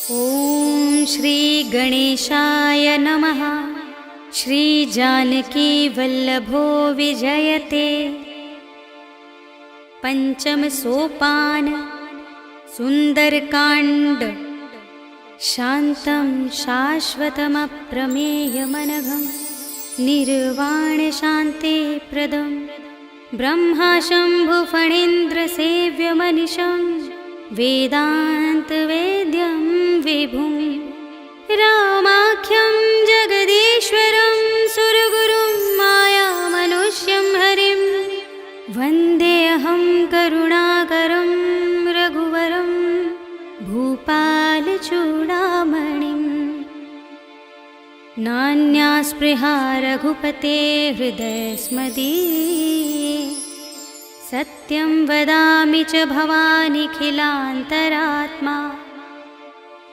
ॐ श्री गणेशाय नमः। श्री जानकी वल्लभो विजयते। पंचम सोपान सुंदरकांड। शांतं शाश्वतमप्रमेयमनघं निर्वाण शांति प्रदं ब्रह्मा शंभु फणीन्द्र सेव्यमनिशं वेदांत वेद्यं विभुं रामाख्यं जगदीश्वरं सुरगुरुं मायामनुष्यं हरिं वन्देऽहं करुणाकरं रघुवरं भूपालचूडामणिम्। नान्या स्पृहा रघुपते हृदयस्मदीये सत्यं वदामि च भवानिखिलान्तरात्मा।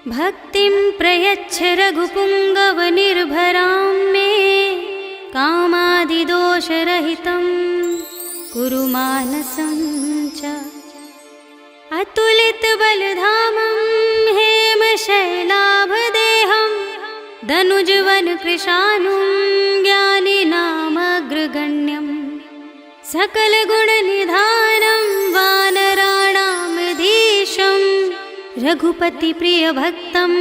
भक्तिं प्रयच्छ रघुपुङ्गवनिर्भरां मे कामादिदोषरहितं कुरु मानसं च। अतुलितबलधामं हेमशैलाभदेहं दनुजवनकृशानुं ज्ञानिनामग्रगण्यं सकलगुणनिधानं वानराणामधीशं रघुपतिप्रियभक्तं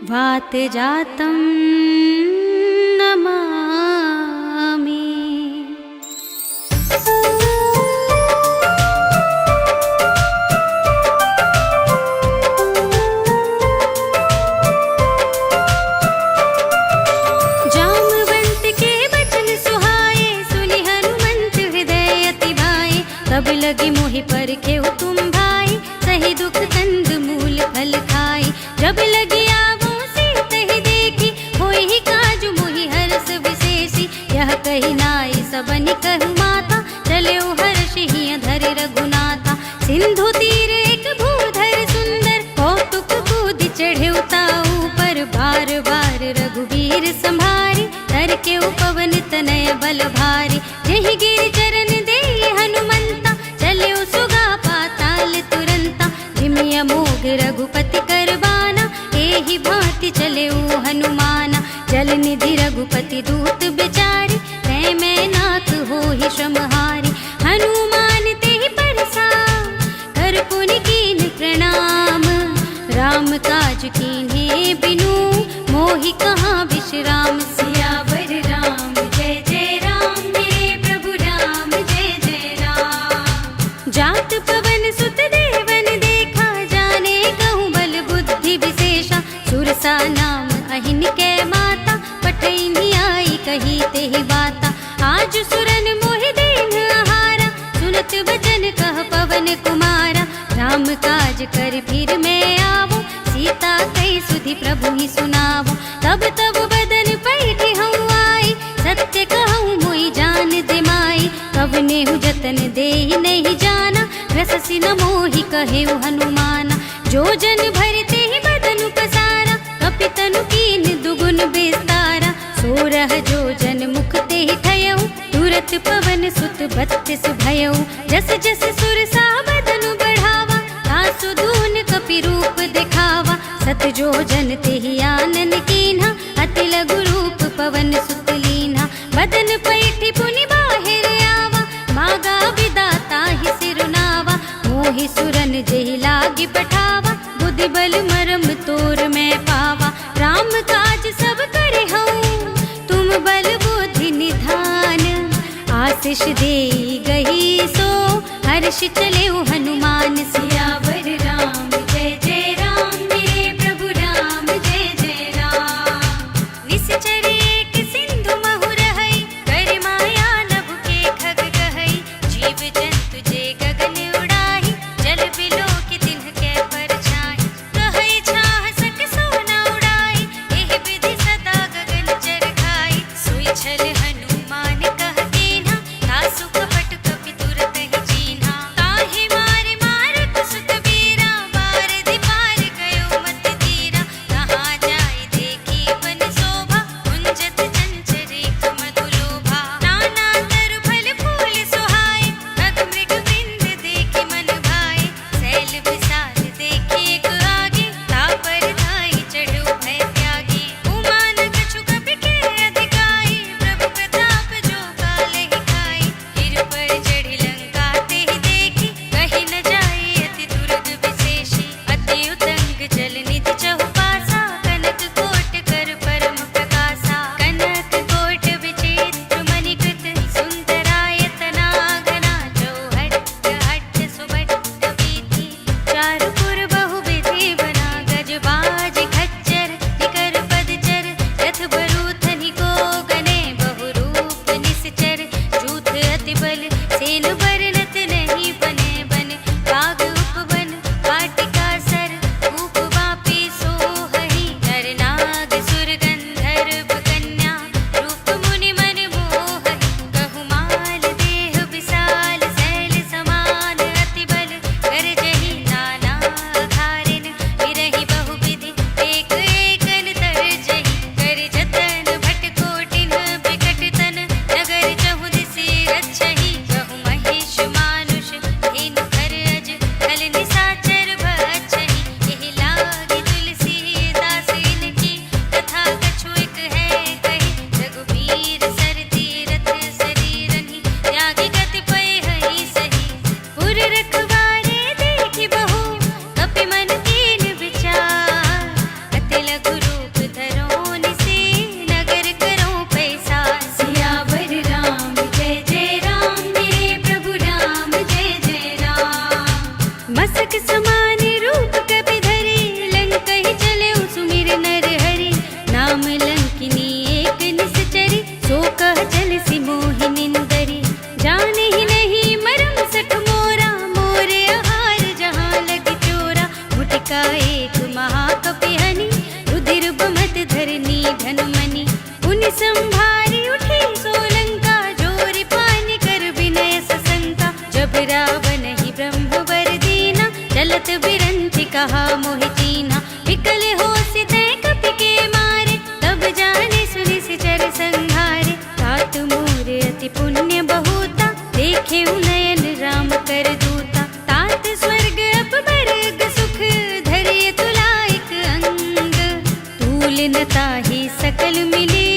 वातजातं नमामि। तब लगी मोहि परखेउ तुम भाई, सही दुख कंद मूल फल खाई। जब लगी आवो सीत ही देखी, होई ही काजु मोहि हरस विशेषी। यह कही नाई सबनि कहु माता, चले हर्ष ही धर रघुनाथा। सिंधु तीर एक भूधर सुंदर, कौतुक कूदि चढ़े ताऊ पर। बार बार रघुवीर संभारी, तर के पवन तनय बल भारी। जहि गिर चरण दे हनुमंता, चले सुगा पाताल तुरंता। जिमिया मोग रघुपति करबाना, एहि भांति चले हनुमाना। जल निधि रघुपति दूत बिचारी, मैं नाथ हो ही श्रमहारी। हनुमान तेहि परसा, कर पुनि कीन प्रणाम। राम काज कीन्हे बिनु, मोहि कहाँ विश्राम। सियावर राम जय जय राम, मेरे प्रभु राम जय जय राम। जात पवन सुत देवन देखा, जाने कहूँ बल बुद्धि विशेषा। सुरसा नाम अहिन के माता, पठैनी आई कही तेहि बाता। आज सुरन मोहि दीन आहारा, सुनत बचन कह पवन कुमारा। राम काज कर फिर मैं आवो, सीता कई सुधि प्रभु ही सुनावो। तब तब बदन पैठी हूँ आई, सत्य कहूँ मोहि जान दे माई। कवने हु जतन दे नहीं जाना, रससि न मोहि कहेउ हनुमाना। जो जन भरते ही बदन पसारा, कपितनु कीन दुगुन विस्तारा। सोरह जो जन मुख ते ही ठयऊ, तुरत पवन सुत 32 भयऊ। जस जस सुरसा बदनु बढ़ावा, तासु दून कपि रूप दिखावा। सत जो जन ते ही आनन कीन्हा, अति लघु रूप पवन सुत लीन्हा। बदन पैठी पुनि बाहिर आवा, मागा विदाता ही सिरुनावा। मोहि सुरन जेहि लागी पठावा, बुद्धि बल मरम तोर मैं पावा। राम काज सब करे हूँ, तुम बल बुद्धि निधान। आशीष देई गही सो, हर्ष चले हनुमान। सियावर राम जय जय राम, मेरे प्रभु राम जय जय राम। निश्चर एक सिंधु महु रहई, कर माया नभ के खग कहई। जीव जंतु जे गगन उड़ाही, जल बिलो के तिन्ह के परछाई। कहई छाह सक सोना उड़ाई, एहि विधि सदा गगन चर खाई। सोई छल हनुमान कह कीन्हा, तासु कपट कपि तुरत ही चीन्हा। ताहि मार मारत सुत एक महाकपि हनि, रुधिर बमत धरनी धनमणि। उन संभारी उठी सोलंका, जोर पान कर विनय सशंका। जब रावण ही ब्रह्म वर दीना, चलत बिरंचि कहा मोहि चीना। विकल होश तै कपि के मारे, तब जाने सुनि सिचर संहारे। तात मोर अति पुण्य बहुता, देखे नयन राम कर दूता। तात स्वर्ग अपबर सुख, धरिय तुलाइक अंग। तूल न ताहि सकल मिले,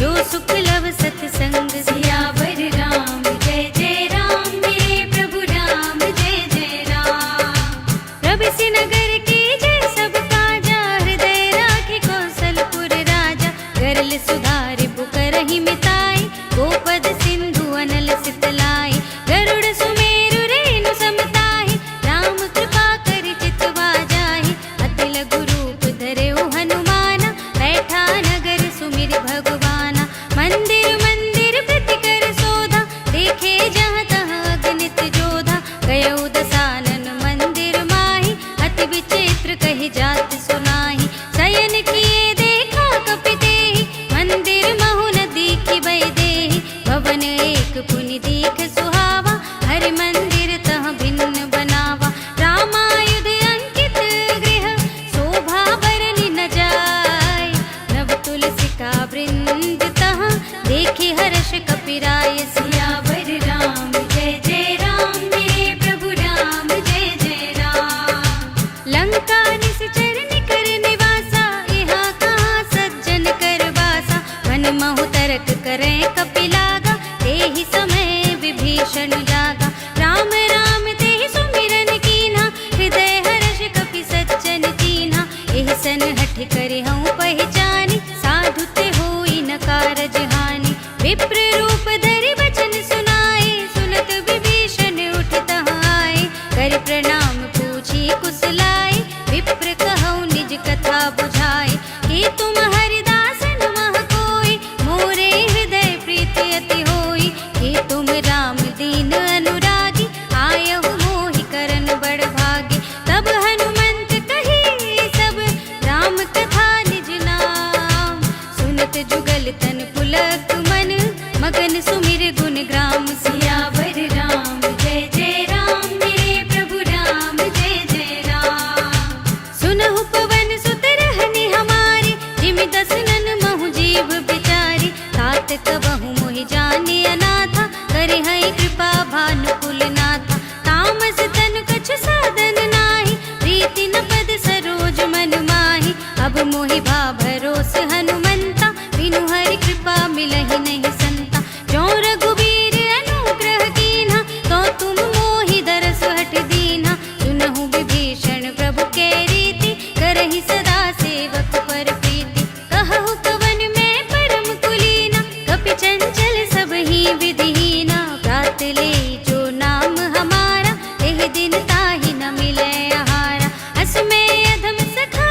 जो सुख लव सतसंग। सियावर राम जय जय राम, मेरे प्रभु राम जय जय राम। प्रभु नगर की जय सब काजा, हृदय राखि कौशलपुर राजा। गरल सुधारि बुकरहि मिताई, गोपद सिंधु अनल सितलाई। गरुड़ सुमेरु रेणु समताहि, राम कृपा करि चितवा जाहि। अति लघु रूप धरेउ हनुमाना, बैठा नगर सुमिर भगवाना। मंदिर मंदिर प्रति कर शोधा, देखे जहाँ तहाँ अगणित जोधा। गयउ दसानन मंदिर माहि, अति विचित्र कहि जात सुनाहि। शयन किए देखा कपि तेहि, मंदिर महु न दीखि भय देहि। भवन एक पुनि दीख सुहावा, हरि मंदिर तह भिन्न बनावा। रामायुध अंकित गृह, शोभा बरनि न जाय। नव तुलसी का वृंद तहाँ, देखि हर्ष कपिराय। सियावर राम जय जय राम, मेरे प्रभु राम जय जय राम। लंका निश्चर निकर निवासा, यहाँ कहाँ सज्जन कर वासा। मन महु तरक करें कपि लागा, तेहि समय विभीषण जागा। राम राम तेहि सुमिरन कीन्हा, हृदय हर्ष कपि सज्जन चीन्हा। एहि सन हठ करे हऊँ पहचानी, साधु ते होई न कारज हानि। विप्र रूप धरि वचन सुनाए, सुनत विभीषण उठ तहाँ आए। कर प्रणाम पूछी कुशलाए, विप्र कहऊँ निज कथा बुझाए। कि तुम हरिदासन मह कोई, मोरे हृदय प्रीति अति होई। कि तुम राम दीन अनुरागी, आयहु मोहि करन बड़ भागी। तब हनुमंत कही सब, राम कथा निज नाम। सुनत जुगल तन पुलक मन, मगन सुमिर गुण ग्राम। सियावर राम जय जय राम, मेरे प्रभु राम जय जय राम। सुनहु पवन सुत रहनि हमारी, जिमि दसनन महु जीव बिचारी। तात कबहु मोहि जाने अनाथा, करे हई कृपा भानुकुल नाथा। तामस तन कछु साधन नाही, प्रीति न पद सरोज मन माहि। अब मोहि भा भरोस हनुमंता, बिनु हरि कृपा मिलहि नहीं संता। जो रघुबीर अनुग्रह कीन्हा, तो तुम मोहि दरस हठ दीन्हा। सुनहु विभीषण प्रभु के रीति, करहि सदा सेवक पर प्रीति। कहु कवन में परम कुलीना, कपि चंचल सब ही विधिहीना। प्रात ले जो नाम हमारा, एहि दिन ताहि न मिलै आहारा। अस में अधम सखा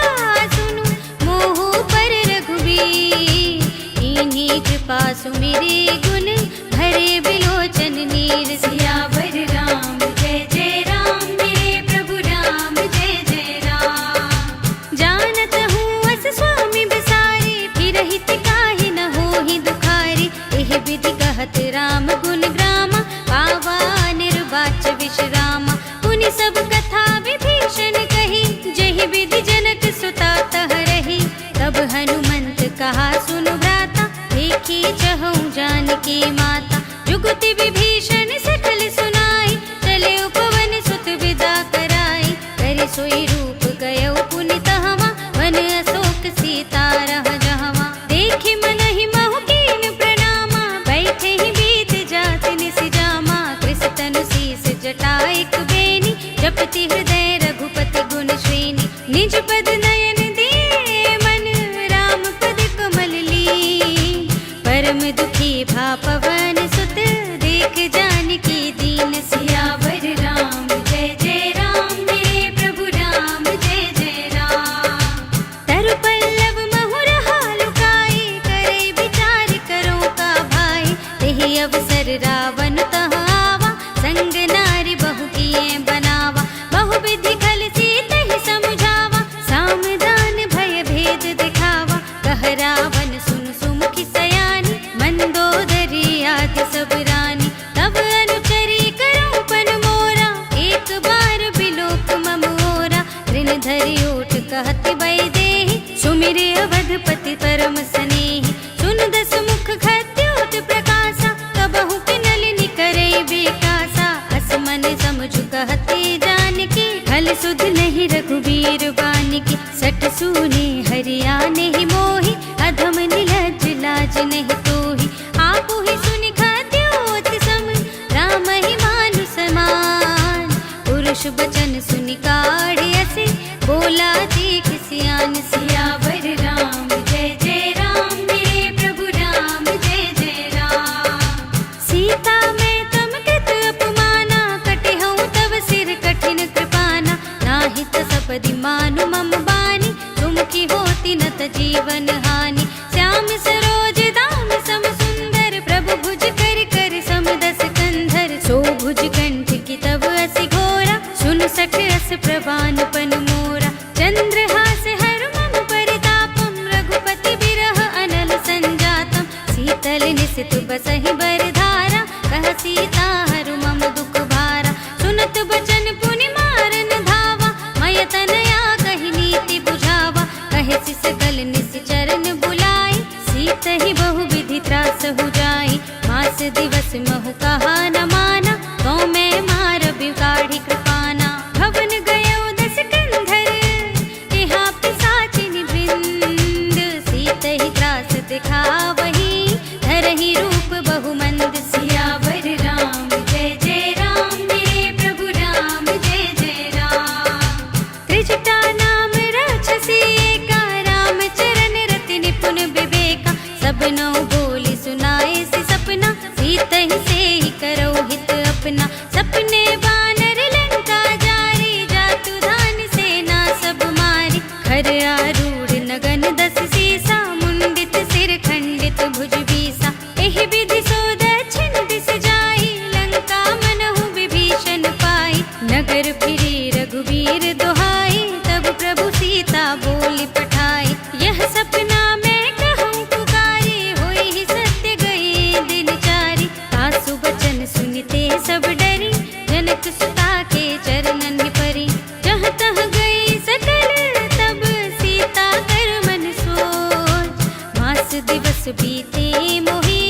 सुनु, मोहु पर रघुबीर। इन्हीं कृपा सुमिरे गुण, भरे बिलोचन नीर। सियावर राम जय जय राम, मेरे प्रभु राम जय जय राम। जानत हूँ अस स्वामी बिसारी, फिरहि तिकाहि न होहि दुखारी। एहि विधि कहत राम गुण ग्रामा, पावा निर्वाच विश्रामा। पुनि सब कथा विभीषण कही, जहि विधि जनक सुता तह रही। तब हनुमंत कहा सुनु भ्राता, देखी चहु जानकी माता। जुगति विभीषण सकल सुनाई, चले उपवन सुत विदा कराई। करि सोई रूप गयउ पुनि तहवा, वन अशोक सीता रह जहवा। देखि मनहि महु कीन प्रणामा, बैठे ही बीत जात निसि जामा। कृस तनु शीस जटा एक बेनी, जपति हृदय रघुपति गुण श्रेणी। निज पद नयन दिए मन, राम पद कमल ली। परम दुखी भा पवन सुत, देख जानकी दीन। सियावर राम जय जय राम, मेरे प्रभु राम जय जय राम। तरु पल्लव महु रहा लुकाई, करे विचार करो का भाई। तेहि अवसर रावण तह आवा, संग नारी बहु किए बनावा। बहु विधि खल सी तहि समुझावा, धरि ओट कहत वैदेही, सुमिरे अवधपति परम स्नेही। सुन दस मुख खद्योत प्रकाशा, कबहु किनलिनि करई बेकासा। अस मन समझु कहते जानकी, खल सुध नहीं रघुबीर बानिकी। सठ सूने हरिया नहीं मोही, अधम निलज्ज लाज नहीं तोही। आपु ही सुनि खद्योत सम, राम ही मानु समान। पुरुष बचन सुनि काढ़ असे, बोला चीख सियान सियावर राम जय जय राम। मेरे प्रभु राम जय जय राम। सीता मैं तम कृत अपमाना, कटे हूँ तब सिर कठिन कृपाना। नाहि त सपदि मानु मम बानी, तुम की होती न त जीवन हानि। श्याम सरोज दाम सम सुंदर, प्रभु भुज कर कर सम दस कंधर। सो भुज कंठ की तब असि घोरा, सुन सठ अस प्रवान पन मोरा। चंद्रहास हर मम परितापम, रघुपति बिरह अनल संजातम। शीतल निसित बसहि बरधारा, कह सीता हरु मम दुख भारा। सुनत बचन पुनि मारन धावा, मय तनया कहि नीति बुझावा। कहे सिसकल निश्चरण बुलाई, सीत ही बहु विधि त्रास हो जाई। मास दिवस महु कहा न माना, तो मैं मार बिगाड़ी कृपाना। भवन गयो दस कंधर, तिहा पिशाचिनि वृंद। सीत ही त्रास दिखावही, धरहि रूप बहु मंद। सियावर राम जय जय राम। मेरे प्रभु राम जय जय राम। त्रिजटा नाम राक्षसी एका, राम चरण रति निपुण विवेका। सब नौ बोली सुनाए सि सपना, सीत ही से ही करो हित अपना। सपने बानर लंका जारी, जातु धान सेना सब मारी। खर आरूढ़ नगन दस सीसा, मुंडित सिर खंडित भुज बीसा। एहि विधि सो दक्षिण दिस जाई, लंका मनहु विभीषण पाई। नगर फिरी रघुबीर दुहाई, तब प्रभु सीता बोली पठाई। यह सपना मैं कहूँ पुकारी, होई ही सत्य गए दिन चारी। आसु बचन सुनिते सब डरी, जनक सुता के चरणन परी। जहाँ तहाँ गई सकल तब, सीता कर मन सोच। मास दिवस बीते मोही,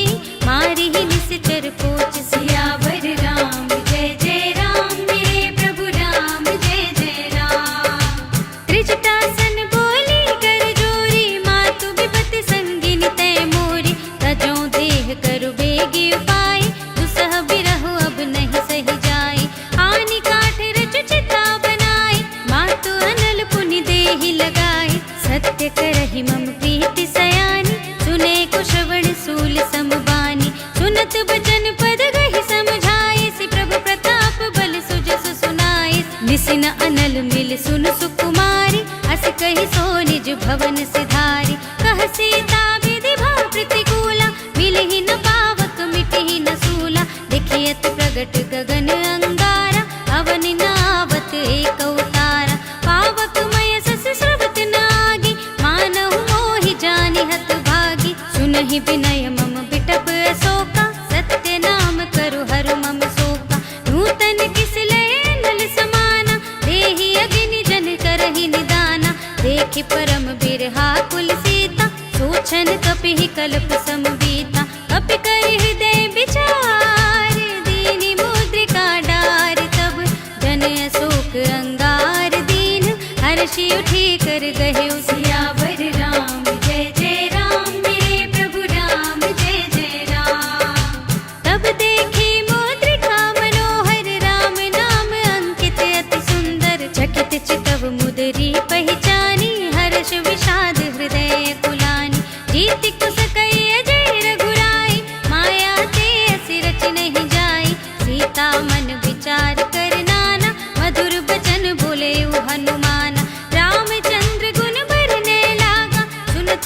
मारी ही निश्चर पोच। सियावर राम जय जय राम। मेरे प्रभु राम जय जय राम। त्रिजटासन बोली कर जोरी, मातु विपति संगिनी तय मोरी। तजो देह करु बेगी उपाय, दुसह बिरहु अब नहीं सही जाई। आनी काठ रचु चिता बनाई, मातु अनल पुनि देहि लगाई। सत्य करहि मम प्रीति सयानी, सुने को श्रवण सूल समबानी। सुनत बचन पद गहि समझाई, सि प्रभु प्रताप बल सुजस सुनाई। निसिन अनल मिल सुन सुकुमारी, अस कहि सो निज भवन सिधारी। कह सीता विधि भाव प्रतिकूला, मिलहि न पावक मिटहि न सूला। देखियत प्रगट गगन अंगारा, अवन नावत एक अवतारा। पावक मय सस स्रवत नागी, मानहु मोहि जानि हत भागी। सुनहि विनय मम बिटप अशोका, सत्य नाम करु हरु मम शोका। नूतन किस लय नल समाना, देहि अग्नि जन करहि निदाना। देखि परम बिरहा कुल सीता, सोचन कपिहि कल्प समबीता। कपि कर हृदय विचार, दीनि मुद्रिका डार। तब जन अशोक अंगार दीन, हर्षि उठी कर गहेउ सियावर राम जय जय राम। मेरे प्रभु राम जय जय राम। तब देखी मुद्रिका मनोहर, राम नाम अंकित अति सुंदर। चकित चितव मुदरी पहचानी, हर्ष विषाद हृदय कुलानी। जीति कुस कई अजय रघुराई, माया ते असि रच नहीं जाई। सीता मन विचार कर नाना, मधुर बचन बोले हनुमाना। रामचंद्र गुण बरने लागा, सुनत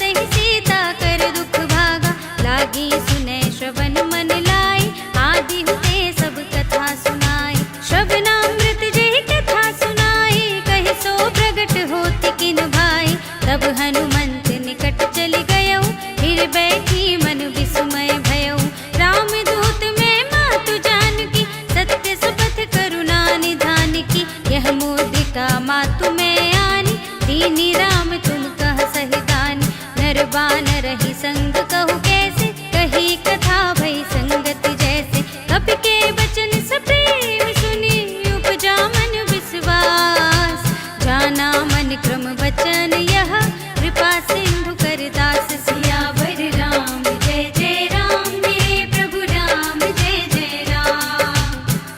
कीनी राम तुम कह सही दानी, नर बानर ही संग कहु कैसे, कही कथा भई संगत जैसे। कपि के बचन सप्रेम सुनी, उपजा मन विश्वास, जाना मन क्रम बचन यह, कृपा सिंधु कर दास। सियावर राम जय जय राम, मेरे प्रभु राम जय जय राम।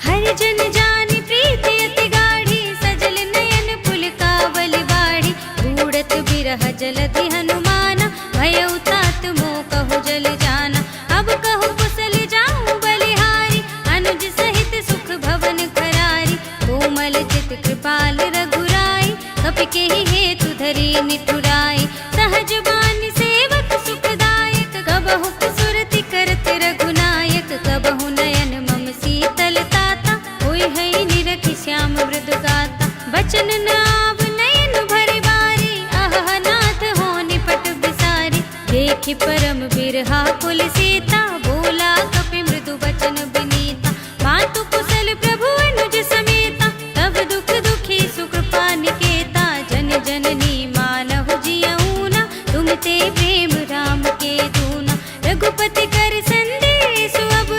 हर जन जानि प्रीति अति गाढ़ी, सजल नयन पुलकावल बाढ़ी। बूढ़त बिरह जलधि हनुमाना, भयउ तात मोह कहु जल जाना। अब कहु कुशल जाऊं बलिहारी, अनुज सहित सुख भवन खरारी। कोमल चित कृपाल रघुराई, कपि केहि हेतु धरि निठुराई। सहज बानी सेवक सुखदायक, कबहु सुरति करत रघुनायक। कबहु नयन मम शीतल ताता, होय है निरखि श्याम मृदु गाता। बचन न आव नयन भरि बारी, आह नाथ हो निपट बिसारी। देखि परम बिरहा कुल सीता, बोला कपि मृदु बचन बिनीता। मातु कुशल प्रभु अनुज समेता, तब दुख दुखी सुकृपा निकेता। जन जननी मानहु जियऊना, तुम ते प्रेम राम के दूना। रघुपति कर संदेश अब,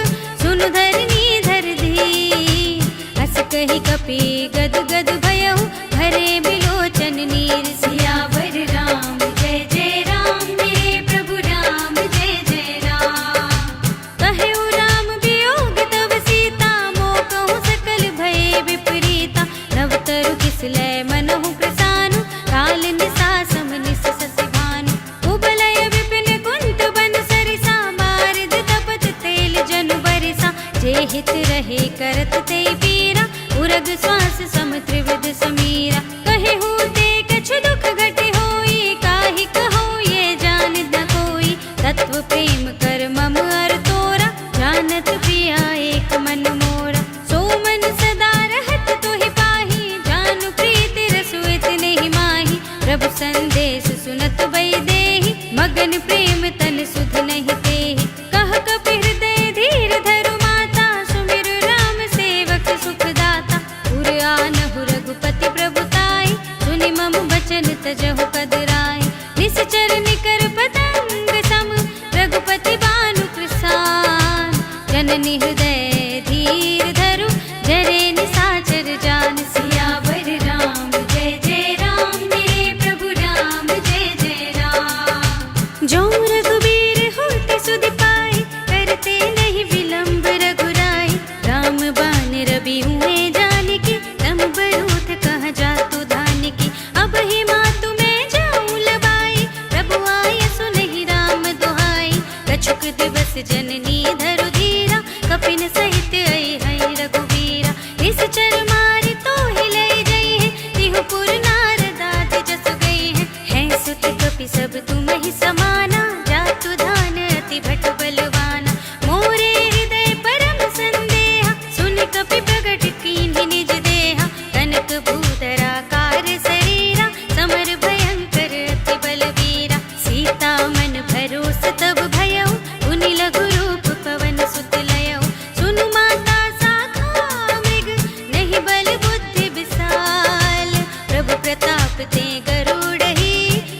सुनु धरनी धर धी। हस कहि कपि गद गद भयहु, भरे बिलोचन नीर। सियावर राम जय जय राम, मेरे प्रभु राम जय जय राम। कहेउ राम वियोग तव सीता, मोह कहु सकल भय विपरीता। नव तरु किसलय मनहु प्रसानु, काल निसा सम निस ससि भानु। कुबलय विपिन कुंत बन सरिसा, बारिद तपत तेल जनु बरिसा। जे हित रहे करत ते पीरा, उरग श्वास सम त्रिविध समीरा। कहेहु ते कछु दुख घटे होई, काहि कहूँ ये जान न कोई। तत्व प्रेम कर मम अर तोरा, जानत प्रिया एक मन मोरा। सो मन सदा रहत तोहि पाही, जानु प्रीति रसु इतने ही माही। प्रभु संदेश सुनत बई देहि, मगन प्रेम तन सुध नहीं तेहि। कह कपि हृदय धीर धरु माता, सुमिर राम सेवक सुख दाता। उर आनहु रघुपति प्रभुताई, सुनि मम बचन तजहु कदराई। निश्चर निकर पतंग सम, रघुपति बानु कृसान। जननी हृदय धीर धरु, जरे निसाचर जान। सियावर राम जय जय राम, मेरे प्रभु राम जय जय राम। जो रघुबीर होते सुधि पाई, करते नहीं विलंब रघुराई। राम बान रवि हुए जानकी, तम बरूथ कह जातु धानकी। अब ही मातु मैं जाऊं लबाई, प्रभु आय सुनहि राम दुहाई। कछुक दिवस जननी धरु धीरा, कपिन सहित आई है रघुवीरा। इस चर मारि तो ही लई जई है, तिहु पुर नारद आदि जस गई है। हैं सुत कपि सब तुम ही समाना, जातु धान अति भट बलवाना। मोरे हृदय परम संदेहा, सुन कपि प्रगट कीन्हि निज देहा। कनक भूधरा कार शरीरा, समर भयंकर अति बलवीरा। सीता मन भरोस तब भयउ, पुनि लघु रूप पवन सुत लयउ। सुनु माता साखा मृग, नहीं बल बुद्धि विशाल। प्रभु प्रताप ते गरुड़हि,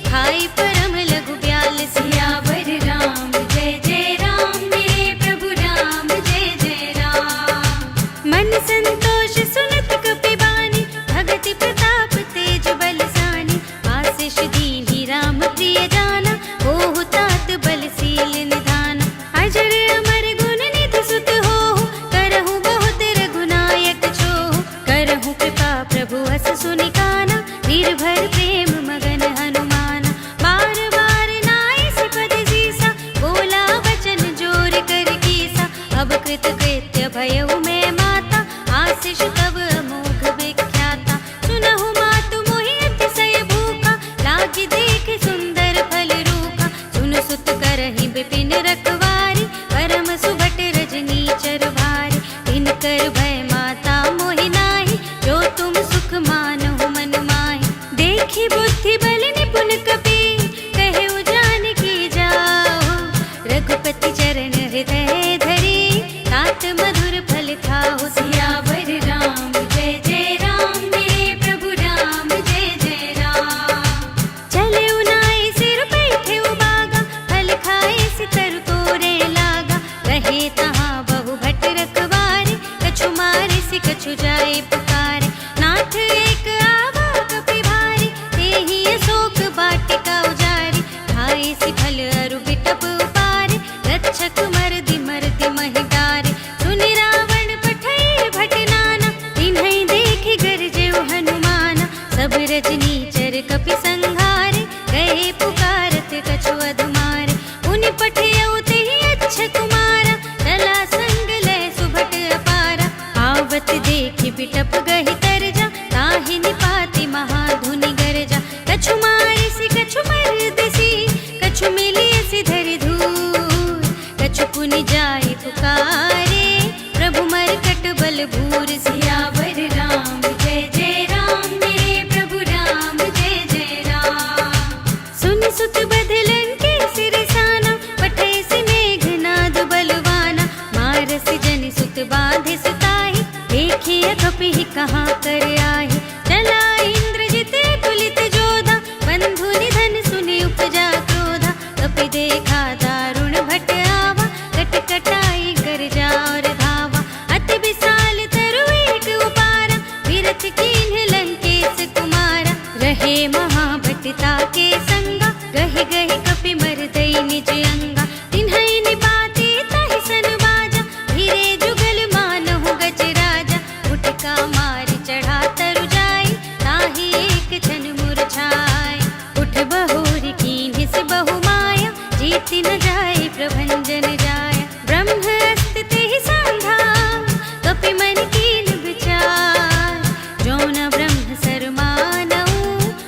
खाई परम लघु ब्याल। सियावर राम जय जय राम, मेरे प्रभु राम जय जय राम। मन संतोष सुनत कपि बानी, भगति प्रताप तेज बलसानी। आशीष दीन्हि राम प्रिय जाना, होहु तात बलशील निधाना। अजर अमर गुण निधि सुत होहु, करहु बहुत रघुनायक छोहु। करहु कृपा प्रभु हस सुनि काना, निर्भर प्रेम मगन हनुमाना। बार बार नाइ सिपद सीसा, बोला वचन जोर कर कीसा। अब कृत कृत्य भयउ मैं माता, आशीष तब अमोघ विख्याता। सुनहु मातु मोहि अतिशय भूखा, लागी देख सुंदर फल रूखा। सुन सुत करहि विपिन रखवारी, परम सुभट रजनी चर भारी। तिनकर भय माता मोहि नाही, जो तुम सुख मानहु मन माहि। देखि बुद्धि बल निपुण कपि, कहेउ जानकी जाओ। रघुपति चरण हृदय धरि, तात मधुर फल खाओ। सियावर राम जय जय राम, मेरे प्रभु राम जय जय राम। सीता के संगा, गहि गहि कपि मर दई निज अंगा। तिन्है निपाते तहि सन बाजा, धीरे जुगल मानहु गज राजा। उठका मार चढ़ा तरु जाय, ताहि एक क्षण मुरझाय। उठ बहोर कीन्हिस बहु माया, जीति न जाय प्रभंजन जाय। ब्रह्म अस्त तेहि सांधा, कपि मन कीन विचार। जो न ब्रह्म सर मानऊ,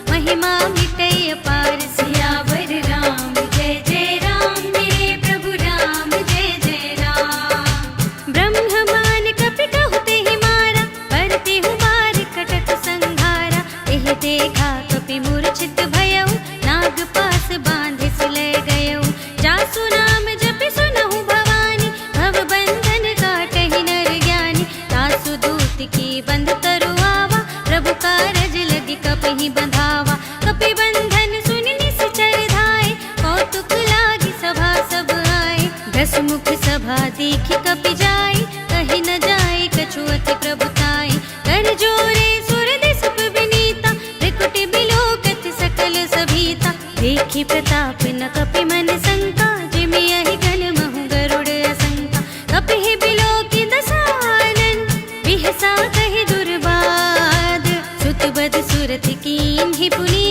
महिमा मिटै अपार। सियावर राम जय जय राम, मेरे प्रभु राम जय जय राम। ब्रह्म मान कपि कहु तेहि मारा, पर तेहु मार कटक संघारा। एहि देखा कपि मूर्छित भयउ, नाग पास बांधिस लय गयउ। जासु नाम जपि सुनहु भवानी, भव बंधन काटहि नर ज्ञानी। तासु दूत की बंध तरु आवा, प्रभु कारज लगी कपहि बंधावा। कपि बंधन सुनि निश्चर धाय, कौतुक लागी सभा सब आए। दस मुख सभा देखि कपि जाय, कहि न जाय कछु अति प्रभुताई। कर जोरे सुर दिसप विनीता, त्रिकुटि बिलोकत सकल सभीता। देखि प्रताप न कपि मन शंका, जिमि यहि गल महु गरुड़ असंका। कपिहि बिलोकि दसानन, बिहसा कहि दुर्बाद। सुत बद सुरत कीन्हि पुनि,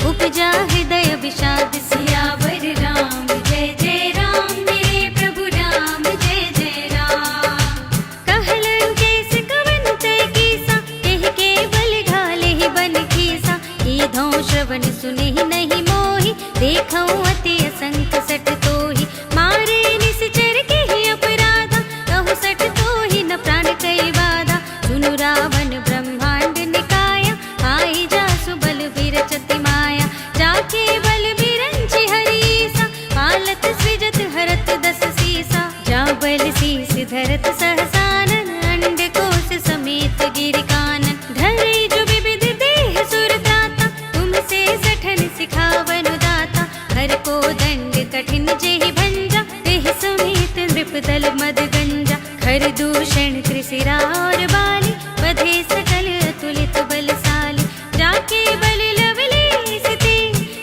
उपजा हृदय विषाद। सियावर राम जय जय राम, मेरे प्रभु राम जय जय राम। कहलन केस कवन तय कीसा, एहि केवल घालेहि बन खीसा। कीधौ श्रवण सुनेहि नहीं मोहि, देखौ अति असंख सठ तोहि। मारे निश्चर केहि अपराधा, कहु सठ तोहि न प्राण कई बाधा। सुनु रावण ब्रह्मांड निकाया, आई जासु बल विरचति माया। जाके बल बिरंचि हरीसा, पालत सृजत हरत दस सीसा। जा बल शीस धरत सहसानन, अंड कोश समेत गिरि कानन। धरे जो विविध देह सुर त्राता, तुमसे सठन सिखावन दाता। हर को दंड कठिन जेहि भंजा, तेहि समेत नृपदल मद गंजा। खर दूषण त्रिशिरा और बाली, बधे सकल अतुलित बलशाली। जाके बल लवलेश ते,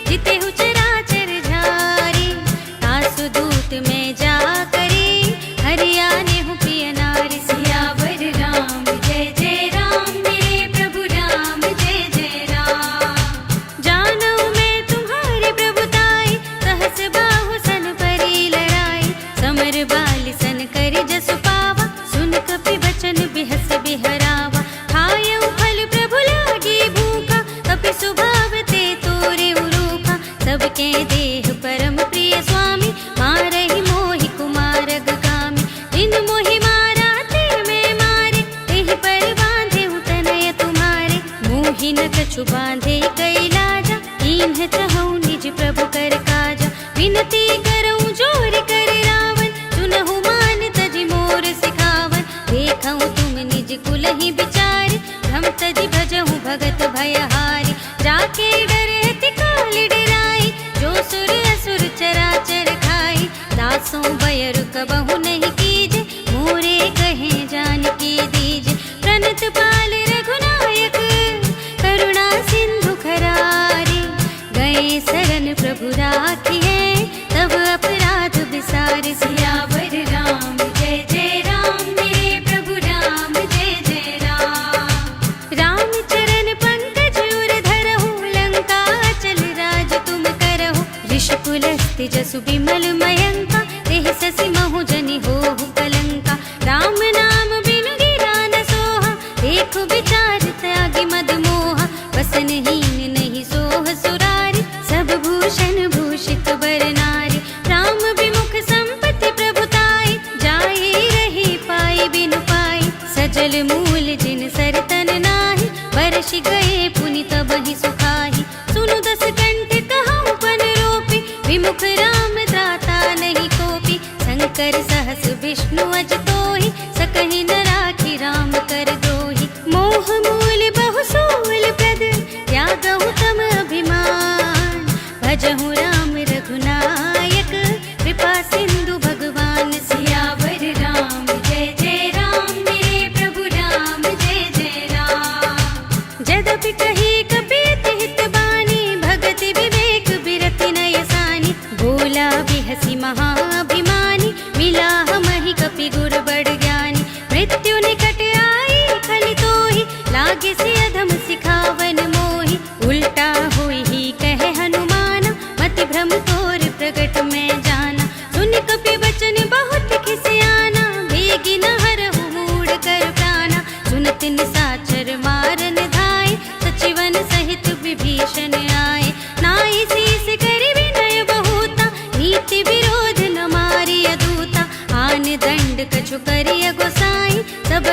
जितेहु चराचर झारी। तासु दूत में जा करे, हरियानेहु प्रिय नारी। सियावर राम जय जय राम, मेरे प्रभु राम जय जय राम। जानऊ मैं तुम्हारे प्रभुताई, सहस बाहु सन परी लड़ाई। समर बाली सन करि जसु पावा, सुन कपि बचन बिहस बिहरावा। खायऊ फल प्रभु लागी भूखा, कपि स्वभाव ते तोरे उरूखा। सबके देह परम प्रिय स्वामी, मारहि मोहि कुमारग कामी। जिन मोहि मारा ते मैं मारे, तेहि पर बांधे तनय तुम्हारे। मोहि न कछु बांधे कई लाजा, कीन्ह चहु निज प्रभु कर काजा। विनती करऊँ जोर कर रावण, सुनहु मान तजि मोर सिखावन। देखऊँ तुम निज कुलहि बिचारी, भ्रम तजि भजहु भगत भयहारी। जाके डरति काल डराई, जो सुर असुर चराचर खाई। दासों बयरु कबहु नहीं कीजे, मोरे कहे जानकी दीजे। प्रणत पाल रघुनायक, करुणा सिंधु खरारी। गए शरण प्रभु राखिए, तब अपराध बिसारि। सियावर राम जय जय राम, मेरे प्रभु राम जय जय राम। राम चरण पंकज उर धरहु, लंका चल राज तुम करहु। ऋषिकुलस्ति जसु बिमल मयंका, तेहि ससि महु जनि होहु कलंका। राम नाम बिनु गिरा न सोहा, देखु विचार त्यागी मद मोहा। वसनहीन नहीं सोह सुरारी, सब भूषण भूषित बर नारी। राम विमुख संपत्ति प्रभुताई, जाए रही पाई बिनु पाई। सजल मूल जिन सरतन नाही, बरषि गए पुनि तबहि सुखाहि। सुनु दस कंठ कहऊँ पन रोपी, विमुख राम दाता नहीं कोपी। शंकर सहस विष्णु अज तोहि, सकहि न राखी राम कर द्रोही। मोह मूल बहु सूल प्रद, त्यागहु तम अभिमान। भजहु राम रघुनायक, कृपा सिंधु भगवान। सियावर राम जय जय राम, मेरे प्रभु राम जय जय राम। जदपि कही कपि हित बानी, भगति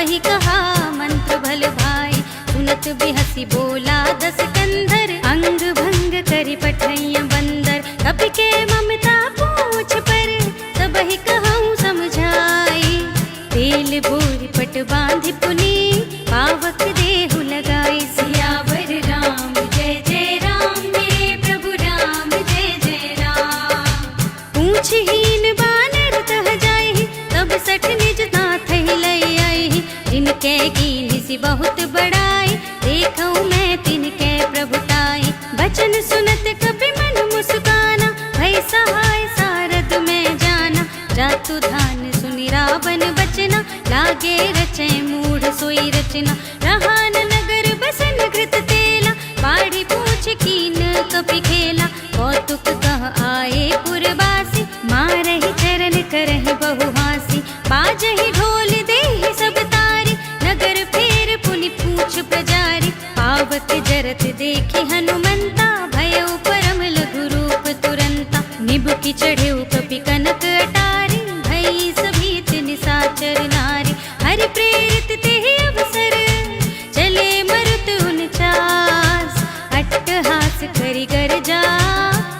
ही कहा मंत्र भल भाई। सुनत बिहसी बोला दस कंधर, अंग भंग करी पठैया बंदर। कपि के ममता पूछ पर, तब ही कहूँ समझाई। तेल बोरी पट बांधि पुनी, पावक देहु लगाई। सियावर राम जय जय राम, मेरे प्रभु राम जय जय राम। पूछहीन बानर तह जाई, तब सठ निज नाथ ही लई आई। जिनके कीनी सी बहुत बड़ाई, देखऊँ मैं तिनके प्रभुताई। बचन सुनत कपि मन मुस्काना, भई सहाय सारद में जाना। जातु धान सुनि रावण बचना, लागे रचे मूढ़ सोई रचना। रहा न नगर बसन घृत तेला, बाढ़ी पूछ कीन कपि खेला। कौतुक कह आए पुरवासी, मारहि चरण करहि बहु हासी। बाजहि ढोल देहि सब तारी, नगर फेर पुनि पूछ प्रजारी। पावक जरत देखि हनुमंता, भयउ परम लघु रूप तुरंता। निबुकि चढ़ेउ कपि कनक अटारी, भई सभीत निसाचर नारी। हरि प्रेरित तेहि अवसर, चले मरुत उनचास। अट्टहास करि गर्जा,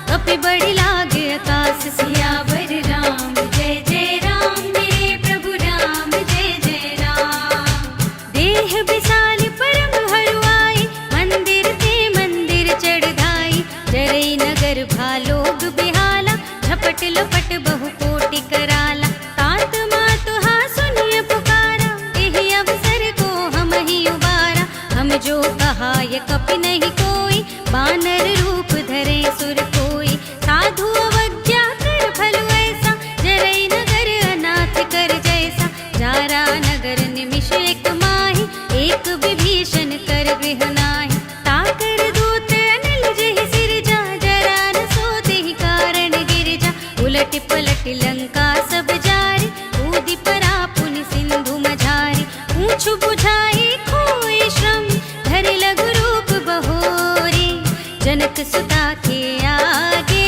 कपि बड़ि लागे आकाश। सियावर राम जय जय राम, मेरे प्रभु राम जय जय राम। देह विशाल परम हरुआई, मंदिर ते मंदिर चढ़ाई। जरई नगर भालोग बिहाला, झपट लपट बहु कोटि कराला। तात मातु हा सुनिय पुकारा, एहि अवसर को हम ही उबारा। हम जो कहा ये कपि नहीं कोई, बानर रूप धरे सुर कोई। साधु अवज्ञा कर फल ऐसा, जरई नगर अनाथ कर जैसा। जारा नगर निमिष एक माही, एक विभीषण कर गृह नाही। ताकर दूत अनिल जहि सिरजा, जरा न सो तेहि कारण गिरजा। उलट पलट लंका सब जारी, कूदि परा पुनि सिंधु मझारी। पूछ बुझाई खोई श्रम, धरि लघु रूप बहोरी। जनक सुता के आगे,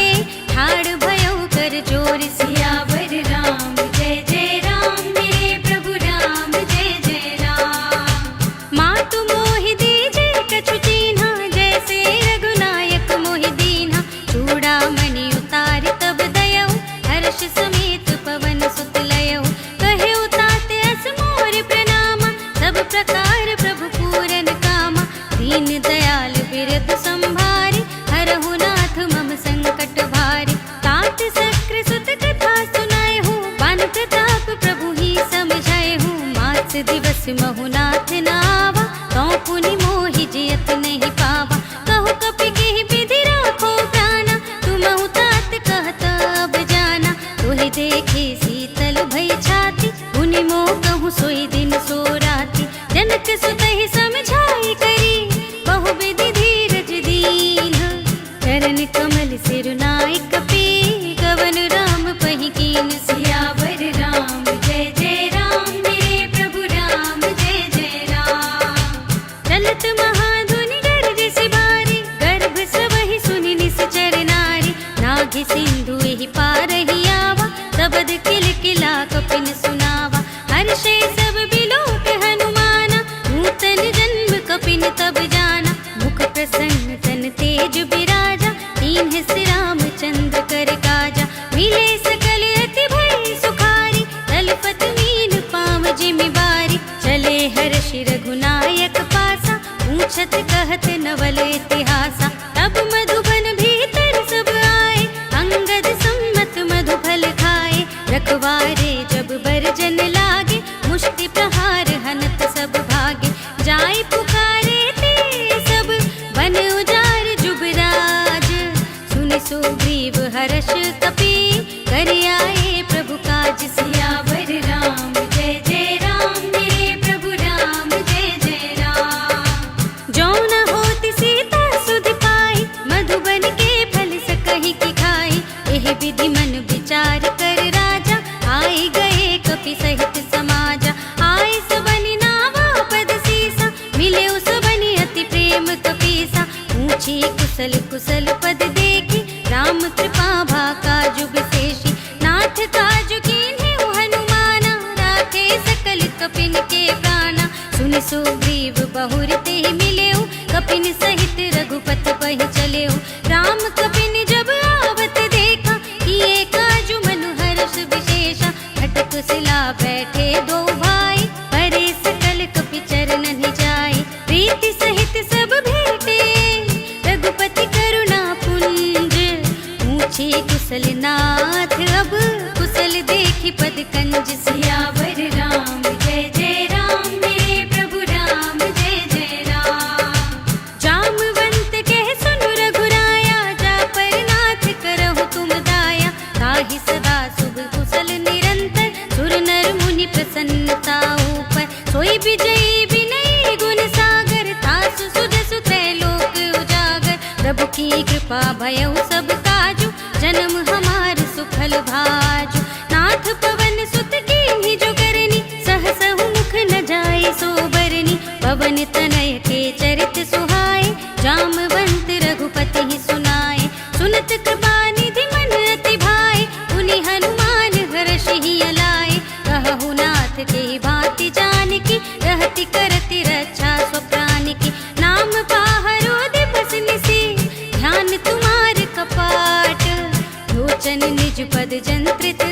ठाड़ भयउ कर जोर। सियावर राम जय जय राम, मेरे प्रभु राम जय जय राम। मातु मोहि दीजे कछु चीन्हा, जैसे रघुनायक मोहि दीन्हा। चूड़ामणि उतारि तब दयऊ, हर्ष समेत पवन सुत लयऊ। कहेउ तात अस मोर प्रणामा, सब प्रकार प्रभु पूरन कामा। दीन दयाल बिरद संभारी, हरहु नाथ मम संकट भारी। तात सक्र सुत कथा सुनाए हूँ, बान प्रताप प्रभु ही समझाए हूँ। मास दिवस महु नाथ नावा, तौ पुनि मोहि जियत नहीं पावा। कहु कपि केहि विधि राखो प्राणा, तुमहु तात कहत अब जाना। तोहि देखे शीतल भई छाती, पुनि मोह कहूँ सोई दिन सो राती। जनक सुतहि समझाई करी, बहु विधि धीरज दीन। चरण कमल सिरुनाई कपि, गवन राम पहि कीन। सियावर राम जय जय राम, मेरे प्रभु राम जय जय राम। चलत महाधुनि गर्ज सिबारी, गर्भ सबहि सुनि निश्चर नारी। नाघि सिंधु एहि पार ही आवा, सबद किलकिला कपिन सुनावा। हर्षे सब बिलोक हनुमाना, नूतन जन्म कपिन तब जाना। मुख प्रसन्न तन तेज बिराजा, दीन्ह सि रामचंद्र कर काजा। मिले सकल अति भई सुखारी, तलपत मीन पाव जिमि बारी। चले हर्षि रघुनायक पासा, पूछत कहत नवल इतिहासा। तब मधुबन भीतर सब आए, अंगद सम्मत मधु फल खाए। रखवारे जब बरजन लागे, मुष्टि प्रहार हनत सब भागे। जाय पुकारे ते सब, बन उजार जुबराज। सुनि सुग्रीव हर्ष कपि, कर आए प्रभु काज। सियावर राम जय जय राम, मेरे प्रभु राम जय जय राम। जो न होति सीता सुधि पाई, मधुबन के फल सकहि की खाई। एहि विधि मन विचार कर राजा, आए गए कपि सहित समाजा। आए सबनि नावा पद सीसा, मिले सबनि अति प्रेम कपीसा। पूछी कुशल कुशल पद देखी, राम कृपा भाका जुग शेषी। नाथ काजु कीन्हे हनुमाना, राखे सकल कपिन के प्राण। सुनि सुग्रीव बहुर ते मिलेऊ, कपिन सहित रघुपति पहि चलेऊ। राम कपिन जब आवत देखा, किए काजु मनु हर्ष विशेषा। खटक सिला बैठे दो भाई, परे सकल कपि चरणन जाय। प्रीति सहित सब भेटे, रघुपति करुणा पुंज। पूछे कुशल नाथ, अब कुशल देखि पद कंज। सियावर राम जय जय राम, मेरे प्रभु राम जय जय राम। जामवंत कह सुन रघुराया, जा पर नाथ करहु तुम दाया। ताहि सदा शुभ कुशल निरंतर, सुर नर मुनि प्रसन्नता ऊपर। सोई विजयी विनयी गुण सागर, तासु सुजसु त्रैलोक उजागर। प्रभु की कृपा भयउ सब काजु, जन्म हमार सुफल भाजु। नाथ पवन सुत कीन्ही जो करनी, सहसहु मुख न जाय सो बरनी। पवन तनय के चरित सुहाए, जामवंत रघुपति ही सुनाए। सुनत कृपा निधि मन अति भाए, पुनि हनुमान हर्षि अलाए। कहु नाथ के भांति जानकी, रहति करति रक्षा स्वप्रान की। नाम पाहरो दिवस निसी, ध्यान तुम्हार कपाट। लोचन निज पद जंत्रित,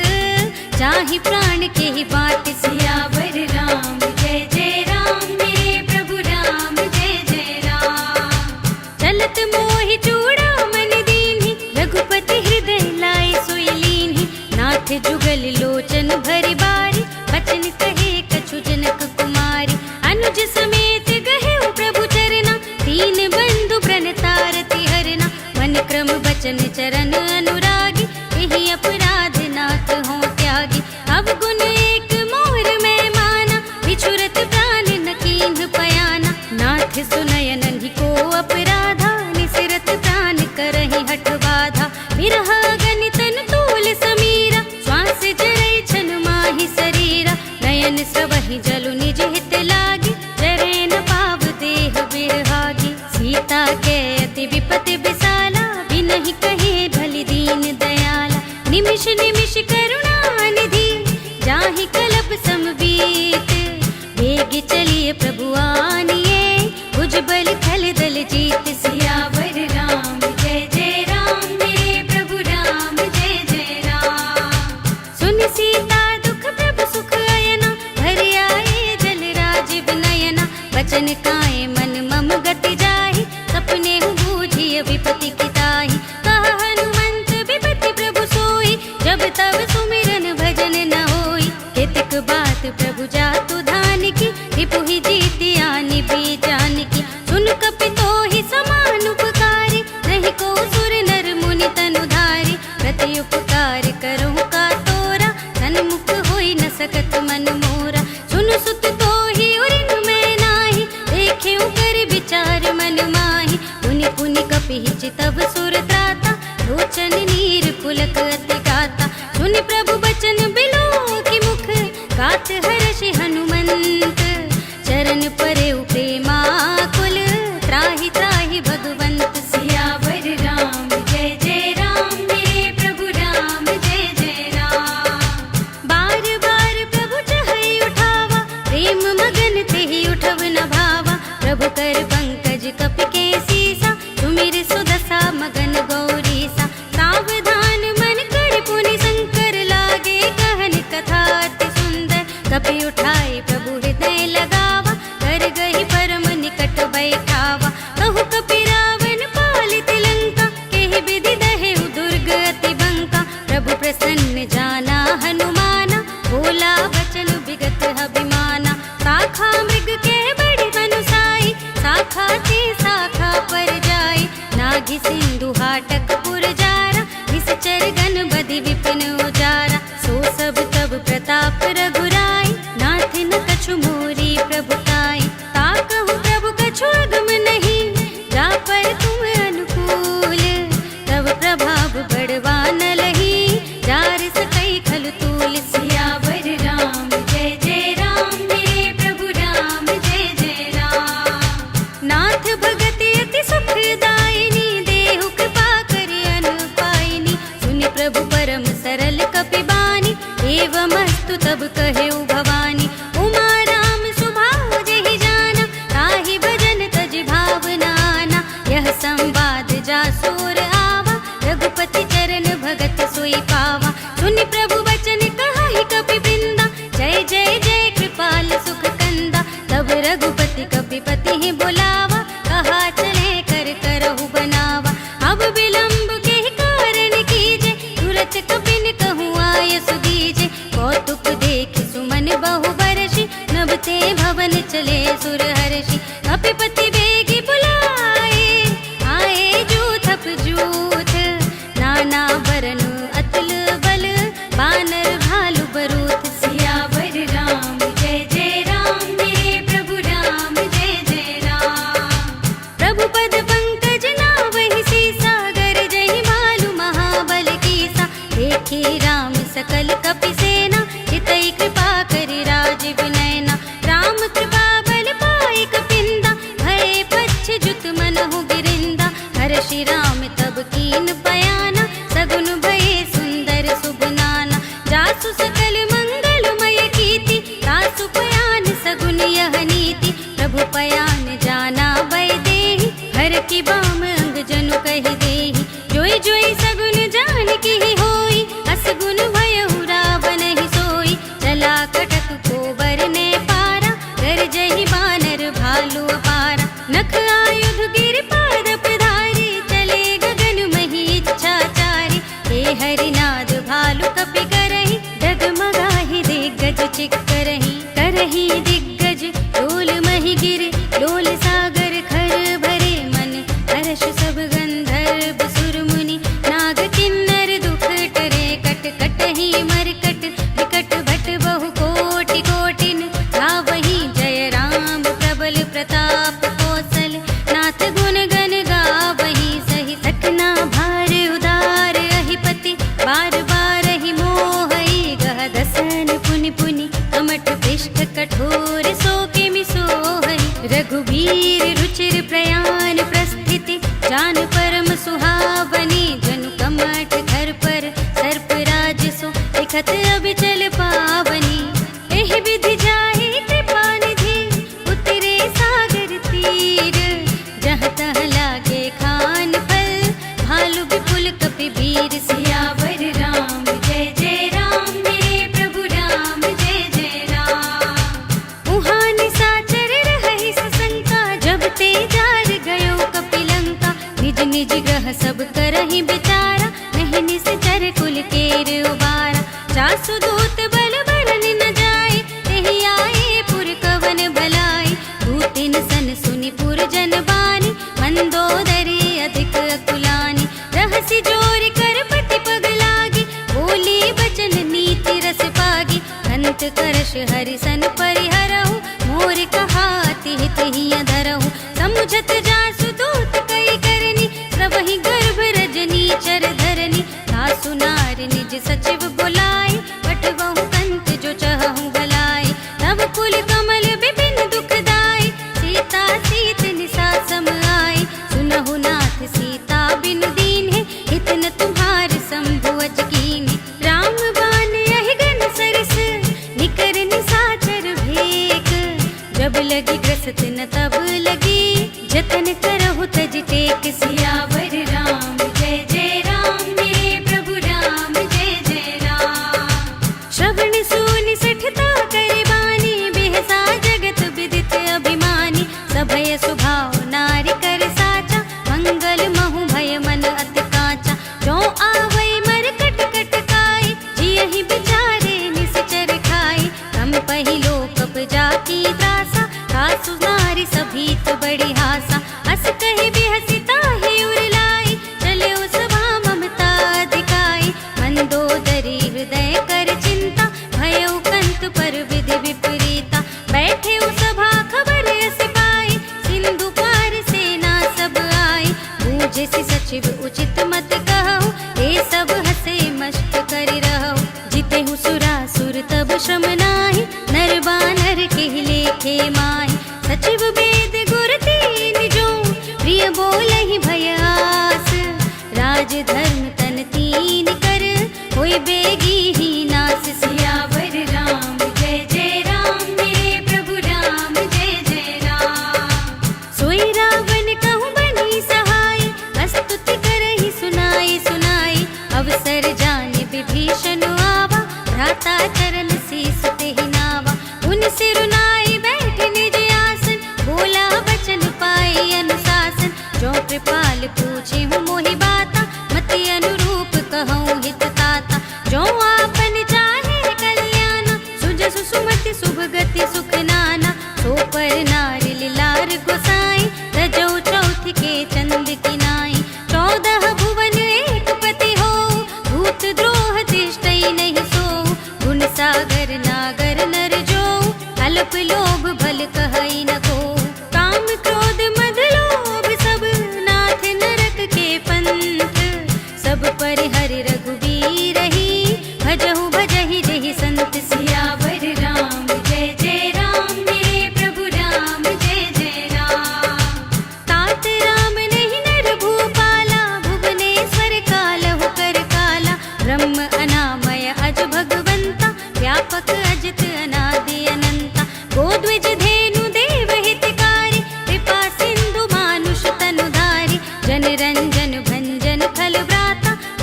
जाहि प्राण के ही बाट। सियावर राम जय जय राम, मेरे प्रभु राम जय जय राम। चलत मोहि चूड़ामणि दीन्हि, रघुपति हृदय लाए सोई लीन्हि। नाथ जुगल लोचन भरि बारी, बचन कहे कछु जनक कुमारी। अनुज समेत गहेउ प्रभु चरना, दीन बंधु प्रणतारति हरना। मन क्रम बचन चरण अनुरागी, यही अपराध नाथ हों त्यागी। अवगुण एक मोर में माना, बिछुरत प्राण न कीन्ह पयाना। नाथ सुनय नन्हि को अपराधा, निसिरत प्राण करहि हठ बाधा। विरह गनितन तूल समीरा, श्वास जरै छन माहि शरीरा। नयन स्रवहि जलु निज हित लागी, जरै न पाव देह बिरहागी। सीता के अति विपति विसाला, बिनहि कहे भलि दीन दयाला। निमिष निमिष करुणा निधि, जाहि कलप समबीत। वेग चलिए प्रभु आनिए, भुजबल थल दल जीत। सियावर राम जय जय राम, मेरे प्रभु राम जय जय राम। सुन सीता दुख प्रभु सुख अयना, भर आए जल राज विनयना। वचन काए मन मम गति जाहि, सपने हूँ बूझिय विपति की ताहि। कहा हनुमंत विपति प्रभु सोई, जब तब सुमिरन भजन न होई। हितक बात प्रभु जातु धान की, रिपु ही जीति आनि भी जान की। सुन कपि तोहि समान उपकारी, नहीं को सुर नर मुनि तनु धारी। प्रति उपकार करहु का तोरा, सन्मुख होई न सकत मन मोरा। सुन सुत तोहि उरिन में नाही, देखेउ कर विचार मन माहि। पुनि पुनि कपि चितव सुर त्राता, लोचन नीर पुलक अति गाता। सुनि प्रभु बचन बिलोकि मुख, गात हर्षि हनुमंत। चरण परेउ प्रेमाकुल, त्राहि त्राहि भगवंत। सियावर राम जय जय राम, मेरे प्रभु राम जय जय राम। बार बार प्रभु चहई उठावा, प्रेम मगन तेहि उठव न भावा। प्रभु कर पंकज कपि के सीसा, सुमिर सुदशा मगन गौरीसा। सावधान मन कर पुनि शंकर, लागे कहन कथा अति सुंदर। कपि उठाए प्रभु हृदय लगावा, कर गही परम निकट बैठावा। कहु कपि रावण पालित लंका, केहि विधि दहेउ दुर्ग अति बंका। प्रभु प्रसन्न जाना हनुमाना, बोला बचन विगत अभिमाना। शाखा मृग के बड़ी बनुसाई, शाखा ते शाखा पर जाई। नाघि सिंधु हाटक पुर जारा, निश्चर गण बधि विपिन उजारा। सो सब तब प्रताप रघुराई, नाथ न कछु मोरी प्रभुताई। ताकहु प्रभु कछु अगम नहीं, जा पर तुम अनुकूल। तब प्रभाव बढ़वा न लही, जार सकई खल तूल। सियावर राम जय जय राम, मेरे प्रभु राम जय जय राम। नाथ भगति अति सुखदायिनी, देहु कृपा करि अनुपायिनी। सुनि प्रभु परम सरल कपि बानी, एवमस्तु तब कहेउ भवानी। उमा राम स्वभाव जेहि बहु बरसी, नभते भवन चले सुर हर्षि। कपिपति बेगी बुलाए, आए जूथ जूथ, नाना बरन अतुल बल, बानर भालु बरूथ। सियावर राम जय जय राम, मेरे प्रभु राम जय जय राम। प्रभु पद पंकज नावहि सीसा, गर जहि भालु महाबल कीसा। देखे राम सकल कपि सेना, हितै कृपा करि राजीव नयना। राम कृपा बल पाई कपिंदा, भय पच्छ जुत मनहु गिरिंदा। हर्षि राम तब कीन बयाना, सगुन भये सुंदर शुभ नाना। जासु सकल मंगलमय कीर्ति, तासु पयान सगुन यह नीति। प्रभु पयान जाना भय देहि, हर की बाम अंग जनु कहि देहि। जोई जोई सगुन जान की होई, असगुन भयहु रावण ही सोई। चला कटक को बरने पारा, कर जहि बानर भालु अपारा। नख आयुध गिर पाद पधारी, चले गगन मही इच्छाचारी। हे हरिनाद भालु कपि करहि, डगमगाहि दिग्गज चिक्करहि। करहि दिग्गज लोल महि गिर, लोल सागर खर भरे मन। हर्ष सब गंधर्व सुर मुनि, नाग किन्नर दुख टरे। कट कटहि मरकट, विकट भट बहु कोटि कोटिन। गावहि जय राम प्रबल प्रताप कौशल, नाथ गुण गण गावहि सहि। सकना भार उदार अहिपति, बार बार ही मोहई। गह दसन पुनि पुनि, कमठ पृष्ठ कठोर सो किमि सोहई। रघुबीर रुचिर प्रयाण प्रस्थिति, जान परम सुहावनी। जनु कमठ घर पर सर्प राज सो, लिखत अबिचल पावनी। एहि विधि जाहि कृपा निधि, उतरे सागर तीर। जहाँ तहाँ लागे खान फल, भालु विपुल कपि वीर। सियावर राम जय जय राम, मेरे प्रभु राम जय जय राम। उहाँ निशाचर रहहि सशंका, जब ते जार गयो कपिलंका। निज निज ग्रह सब करहि बिचारा, नहीं निश्चर कुल केर उबारा। जासु दूत बल बरन न जाए, तेहि आए पुर कवन भलाई। दूतिन सन सुनि पुर जन बानी, मंदोदरी अधिक अकुलानी। रहसि जोर कर पति पग लागी, बोली बचन नीति रस पागी। अंत करश हरि सन परिहरहु, मोर कहाति हित हिय धरहु। समुझत जासु दूत कई करनी, सबहि गर्भ रजनी चर धरनी। सासु नार निज सचिव बुलाए, पठवहु कंत जो चहहु भलाई। तब कुल कमल विपिन दुखदाई, सीता सीत निसा सम आई। सुनहु नाथ सीता बिनु दीन्हे, हित न तुम्हार शंभु अज कीन्हे। राम बाण यहि गन सरिस, निकर निशाचर भेक। जब लगी ग्रसत न तब लगी, जतन करहु तज टेक। सियावर राम जय जय राम, मेरे प्रभु राम जय जय राम। श्रवण सुनि सठता करे बानी, बेहसा जगत विदित अभिमानी। सभय सुभाव नारी कर साचा, मंगल महु भय मन अति काचा। जो आवै मर कट कट काई, जियहि बिचारे निश्चर खाई। कम पहिलो कप जाकी त्रासा, कासु नारी सभीत बड़ी हासा। अस कहि बिहसि ताहि उर लाई, चले उस सभा ममता दिखाई। मंदोदरी हृदय कर चिंता, भयउ कंत पर विधि विपरीता। बैठे उस सभा खबर अस पाई, सिंधु पार सेना सब आई। बूझे सचिव उचित मत कहु, हे सब हसे मस्त करि रहु। जितेहु सुरासुर तब श्रम नाही, नर बानर केहि लेखे माहि। सचिव वेद गुर तीन जो, प्रिय बोलहि भय आस। राज धर्म तन तीन कर, होय बेगी ही नास। सियावर राम जय जय राम, मेरे प्रभु राम जय जय राम। सोई रावण कहूँ बनी सहाय, अस्तुति करहि सुनाई सुनाई। अवसर जाने विभीषण आवा, भ्राता चरण शीस तेहि नावा। उन सिरुनाई बैठ निज आसन, बोला बचन पाई अनुशासन। जो कृपाल पूछे हूँ मोहि बाता, मति अनुरूप कहूँ हित ताता। जो आपन चाहे कल्याण, सुजसु सुमति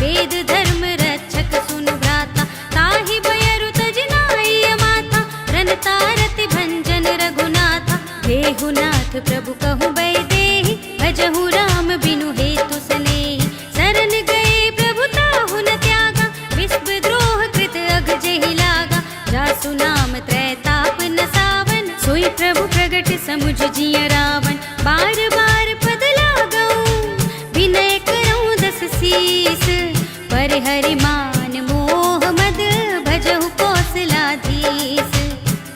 वेद धर्म रक्षक सुन भ्राता, ताहि बयरु तजनाय माता, रनता रति भंजन रघुनाथा। देहुनाथ प्रभु कहु बैदेहि, भजहु राम बिनु हेतु सनेहि। शरण गए प्रभु ताहु न त्यागा, विश्वद्रोह कृत अघ जेहि लागा। जासु नाम त्रैताप न सावन, सोई प्रभु प्रगट समुझ जिय रावण। बार बार पद लागऊं, विनय करऊं दस शीस। पर हरि मान मोह मद, भजहु कौशलाधीश।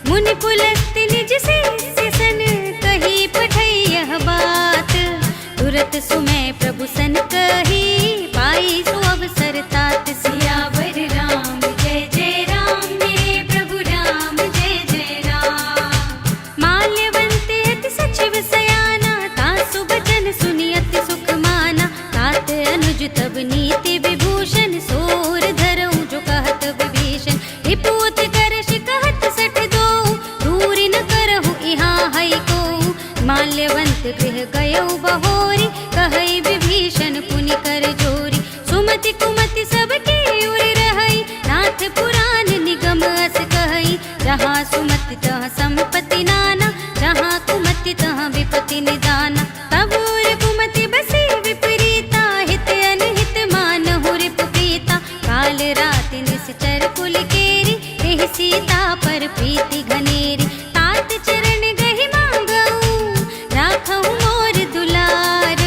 मुनि पुलस्त्य निज शिष्य सन, कही पठई यह बात। तुरत सुमय प्रभु सन कही, पाई सो अवसर तात। सियावर राम जय जय राम, मेरे प्रभु राम जय जय राम। माल्यवंत अति सचिव सयाना, तासु बचन सुनि अति सुख माना। तात अनुज तब नीति विभूषण, सोर धरऊं जो कहत विभीषण। रिपुत करश कहत सठ दो, दूरि न करहु इहाँ है को। माल्यवंत गृह गयऊ बहोरी, कहई विभीषण पुनि कर जोरी। सुमति कुमति सबके उर रहई, नाथ पुराण निगम अस कहई। जहाँ सुमति तहाँ संपत्ति नाना, जहाँ कुमति तहाँ विपत्ति निदाना। तब उर कुमति बसी विपरीता, हित अनहित मानहु रिपु प्रीता। काल राति निश्चर कुल केरी, तेहि सीता पर प्रीति घनेरी। तात चरण गहि मांगऊं, राखऊं मोर दुलार।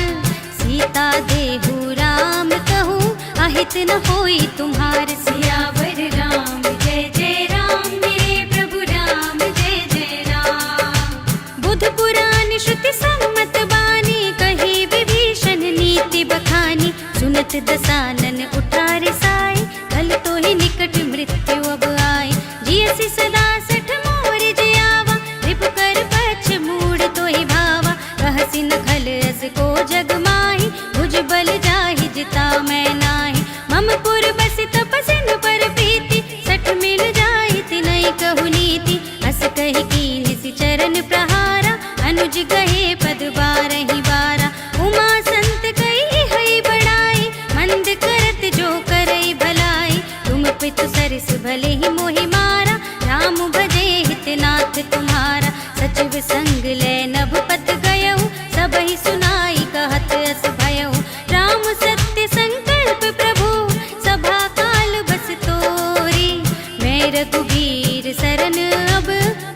सीता देहु राम कहूँ, अहित न होई तुम्हार। सियावर राम जय जय राम, मेरे प्रभु राम जय जय राम। बुध पुराण श्रुति सम्मत बानी, कही विभीषण नीति बखानी। सुनत दसानन उठारे साई, कल तो ही निकट मृत्यु अब आए। जियसि सदा सठ मोर जियावा, रिपु कर पक्ष मूढ़ तो ही भावा। कहसि न खल अस को जग माही, भुज बल जाहि जिता मैं नाही। मम पुर बसि तपसिन पर प्रीति, सठ मिल जाहि तिनहि कहु नीति। अस कहि कीन्हि सि चरण प्रहारा, अनुज गहे पद बारहि बारा। उमा संत कही हई बड़ाई, मंद करत जो करई भलाई। तुम पितु सरस भले ही मोहि मारा, राम भजे हित नाथ तुम्हारा। सचिव संग ले नभ पत गयऊ, सबहि सुनाई कहत अस भयऊ। राम सत्य संकल्प प्रभु, सभा काल बस तोरी। मैं रघुबीर सरन अब,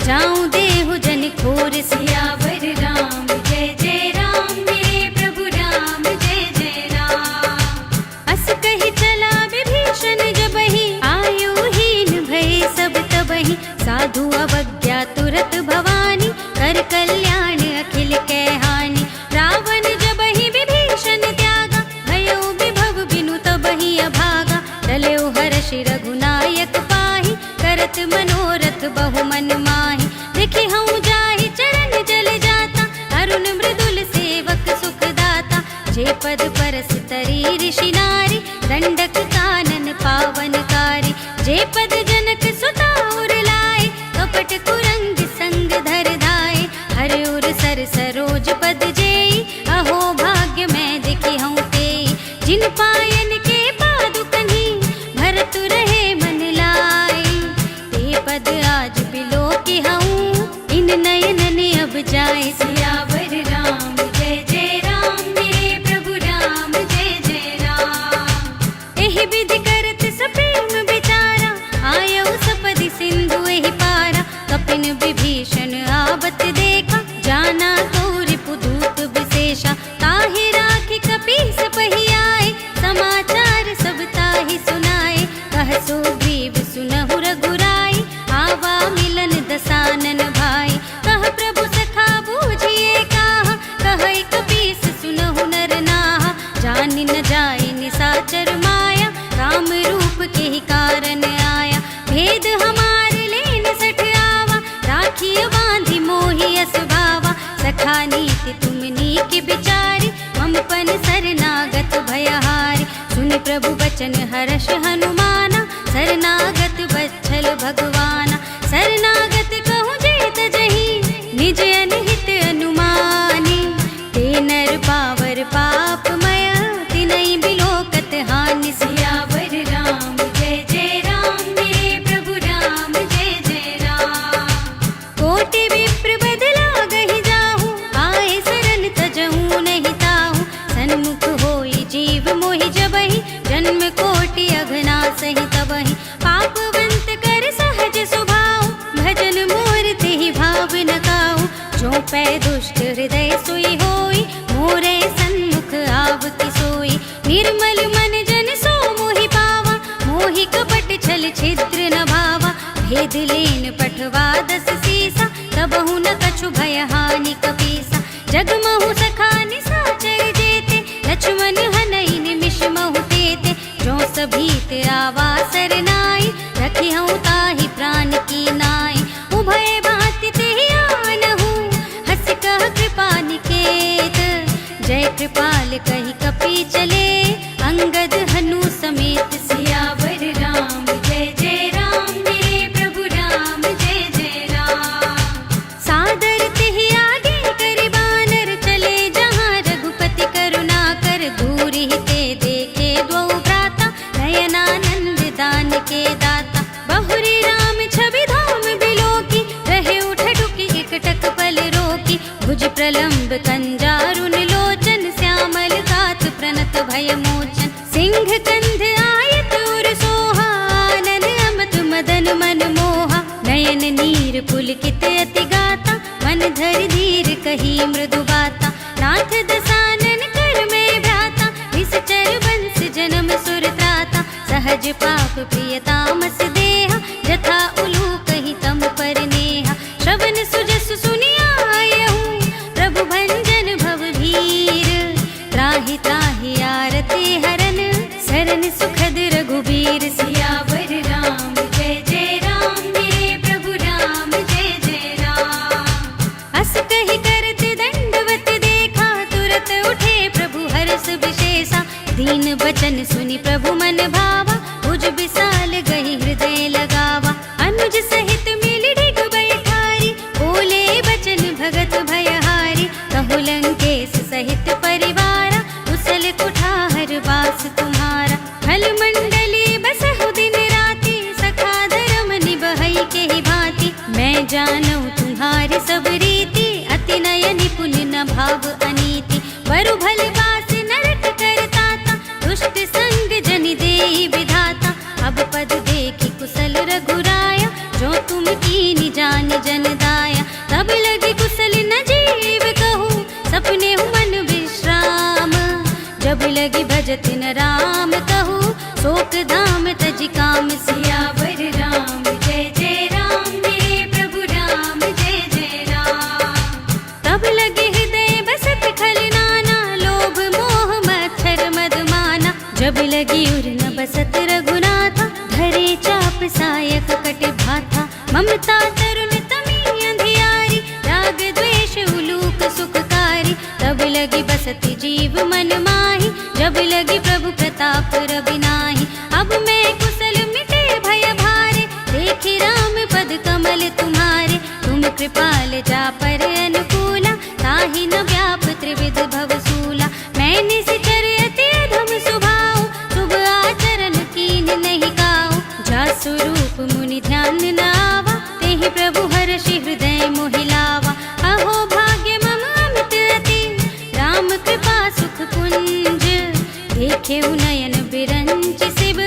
जाऊं देहु जन खोर। सियावर राम जय जय राम, मेरे प्रभु राम जय जय राम। अस कही चला विभीषण जबहि, आयुहीन भय सब तबहि। साधु अवज्ञा तुरत भवानी, कर कल्याण अखिल कै हानि। रावण जबहि विभीषण त्यागा, भयउ विभव बिनु तबहि अभागा। टलऊ हर्ष रघुनायक पाहि, करत मनोरथ बहु मन माहि। देखि हऊँ जाहि चरण जल जाता, अरुण मृदुल सेवक सुख दाता। जे पद परस तरी ऋषि नारी, दंडक कानन पावनकारी। जे पद जनक सुता उर लाए, कपट कुरंग संग धर धाए। हर उर सर सरोज पद जेई, अहो भाग्य मैं देखि हूँ तेई। जिन पायन के पादुकन्हि, भरत रहे मन लाई। ते पद आज बिलो की हूँ, इन नयन ने अब जाए। सियावर राम जय जय राम, मेरे प्रभु राम जय जय राम। एहि विधि करत सप्रेम विचारा, आयऊ सपदि सिंधु एहि पारा। कपिन विभीषण आवत देखा, जाना तो रिपु दूत विशेषा। ताहि राखि कपीस पहि आए, समाचार सब ताहि सुनाए। कह सुग्रीव सुनहु रघुराई, आवा मिलन दसानन भाई। कह प्रभु सखा बूझिए काहा, कहै कपीस सुनहु नर नाहा। जानि न जाय निसाचर माया, राम रूप के ही कारण आया। भेद हमार लेन सठ आवा, राखिय बांधि मोहि अस भावा। सखा नीति तुम नीक बिचारी, मम पन शरणागत भयहारी। सुनि प्रभु बचन हर्ष हनुमाना, शरणागत बच्छल भगवाना। शरणागत कहूँ जेत जही, निज अनहित अनुमानी। ते नर पावर पापमय, तिनहि बिलोकत हानि। सियावर राम जय जय राम, मेरे प्रभु राम जय जय राम। कोटि विप्र बदला गहि जाहू, आए सरन तजहू नहीं ताहू। सन्मुख होई जीव मोहि जबहि, जन्म कोटि अघना सहि तबहि। पापवंत कर सहज स्वभाव, भजन मोर तेहि भाव न काहू। जो पै दुष्ट हृदय सोई होई, मोरे सन्मुख आवति सोई। निर्मल मन जन सो मोहि पावा, मोहि कपट छल छिद्र न भावा। भेद लेन पठवा दस सीसा, तबहु न कछु भय हानि कपीसा। जगमहु सखा निसाचर जेते, लक्ष्मण हनई निमिष महु तेते। जो सभीत आवा सरनाई, रखिहउँ ताहि प्राण की नाई। उभय भांति तेहि आनहु, हँस कह कृपा निकेत। जय कृपाल कहि कपि चले, अंगद हनु समेत। सियावर राम जय जय राम, मेरे प्रभु राम जय जय राम। सादर तेहि आगे करि बानर, चले जहाँ रघुपति करुणा कर। दूर ही ते देखे द्वौ भ्राता, नयनानंद दान के दाता। बहुरी राम छवि धाम बिलोकी, रहे उठडुकी एकटक पल रोकी। भुज प्रलंब कंजारुन लोचन, श्यामल गात प्रणत भय मोचन। सिंह कंध आयत उर सोहा, आनन अमत मदन मन मोहा। नयन नीर पुलकित अति गाता, मन धर धीर कही मृदु बाता। नाथ दसानन कर में भ्राता, निश्चर वंश जन्म सुर त्राता। सहज पाप प्रियतामस देहा, जथा उलूक ही तम पर नेहा। श्रवण सुजस सुनि आयहु, प्रभु भंजन भव भीर। त्राहि त्राहि आरती हरन, शरण सुखद रघुबीर। सियावर राम जय जय राम, मेरे प्रभु राम जय जय राम। अस कहि करत दंडवत देखा, तुरत उठे प्रभु हर्ष विशेषा। दीन बचन सुनि प्रभु मन भावा, भुज विशाल गहि हृदय लगावा। अनुज सहित मिलि डिग बैठारी, बोले बचन भगत भयहारी। कहु लंकेश सहित परिवारा, कुशल कुठार वास तुम्हारा। खल मंडली बसहु दिन राति, सखा धर्म निबहै केहि भांति। मैं जानऊ तुम्हारी सब रीति, अति नय निपुण न भाव अनीति। बरु भल बास नरक करताता, दुष्ट संग जनि देहि विधाता। अब पद देखि कुशल रघुराया, जो तुम कीनि जान जन दाया। तब लगी कुशल न जीव कहूँ, सपने मन विश्राम। जब लगी भजत न राम कहूँ, शोक धाम तजि काम। सियावर राम जय जय राम, मेरे प्रभु राम जय जय राम। तब लगे हृदय बसत खल नाना, लोभ मोह मच्छर मद माना। जब लगी उर न बसत रघुनाथा, धरे चाप सायक कट भाथा। ममता तरुण तमी अंधियारी, राग द्वेष उलूक सुखकारी। तब लगी बसती जीव मन माही, जब लगी प्रभु प्रताप रवि नाही। अब मैं कुशल मिटे भय भारे, देखि राम पद कमल तुम्हारे। तुम कृपाल जा पर अनुकूला, ताहि न व्याप त्रिविध भवसूला। मैं निश्चर अति अधम स्वभाव, शुभ आचरण कीन नहीं काहू। जा स्वरूप मुनि ध्यान न आवा, तेहि प्रभु हर्षि हृदय मोहि लावा। अहो भाग्य मम अमित अति, राम कृपा सुख पुंज। देखे नयन बिरंच शिव,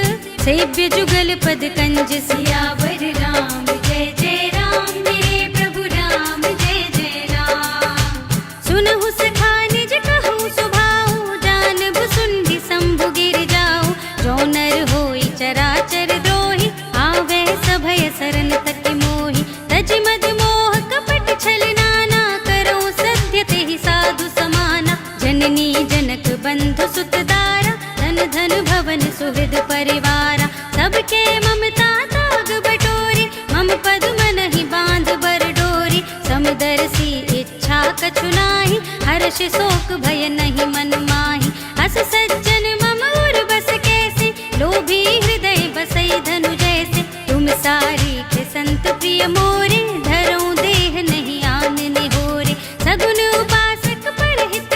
सेव्य जुगल पद कंज। सियावर राम जय जय राम, मेरे प्रभु राम जय जय राम। सुनहु सखा निज कहूँ सुभाऊ, जानबु सुंदि शंभु गिर जाऊ। जो नर होई चराचर द्रोही, आवे सभय सरन तति मोहि। तज मद मोह कपट छल नाना, करो सत्य तेहि साधु समाना। जननी जनक बंधु सुत दारा, धन धन भवन सुहृद परिवारा। सबके ममता ताग बटोरी, मम पद मनहि बांध बर डोरी। समदर्शी इच्छा कछु नाही, हर्ष शोक भय नहीं मन माही। अस सज्जन मम उर बस कैसे, लोभी हृदय बसई धनु जैसे। तुम सारी के संत प्रिय मोरे, धरऊं देह नहीं आन निहोरे। सगुन उपासक परहित,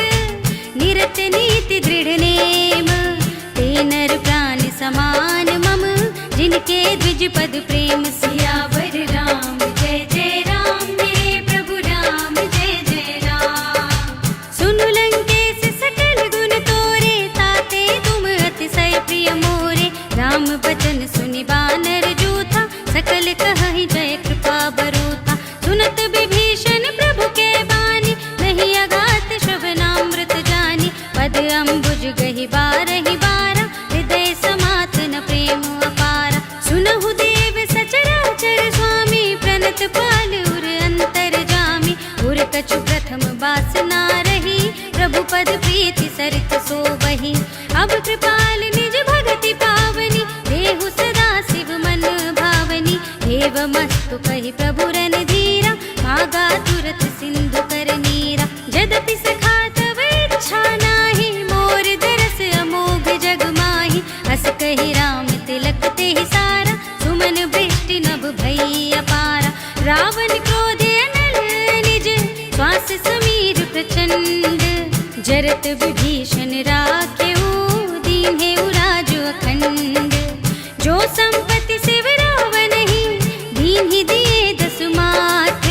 निरत नीति दृढ़ नेम। ते नर प्राण जिनके द्विज पद प्रेम सियावर राम जय जय राम मेरे प्रभु राम जय जय राम। सुनु लंकेश सकल गुण तोरे ताते तुम अतिशय प्रिय मोरे। राम बचन सुनि बानर जूथा सकल कहहि जय कृपा बरूथा। सुनत विभीषण प्रभु के बानी नहीं अगात श्रवणामृत जानी। पद अम्बुज गहि बारहि बारा हृदय समातन प्रेम अपारा। सुनहु देव सचराचर स्वामी प्रणत पाल उर अंतर जामी। उर कछु प्रथम वासना रही प्रभु पद प्रीति सरित सोबहि। अब कृपाल निज भगति पावनी देहु सदा शिव मन भावनी। एवमस्तु कहि प्रभु रणधीरा मागा तुरत सिंधु कर नीरा। यद्यपि सखा तव इच्छा नाही मोर दरस अमोघ जग माही। अस कहि राम तिलक तेहि सारा सुमन वृष्टि नभ भई अपारा। रावण क्रोधे अनल निज श्वास समीर प्रचंड। जरत विभीषण राखेऊ दीन्हेउ राज अखंड। जो संपत्ति शिव रावण ही दीन्हि दिए दसु माथ।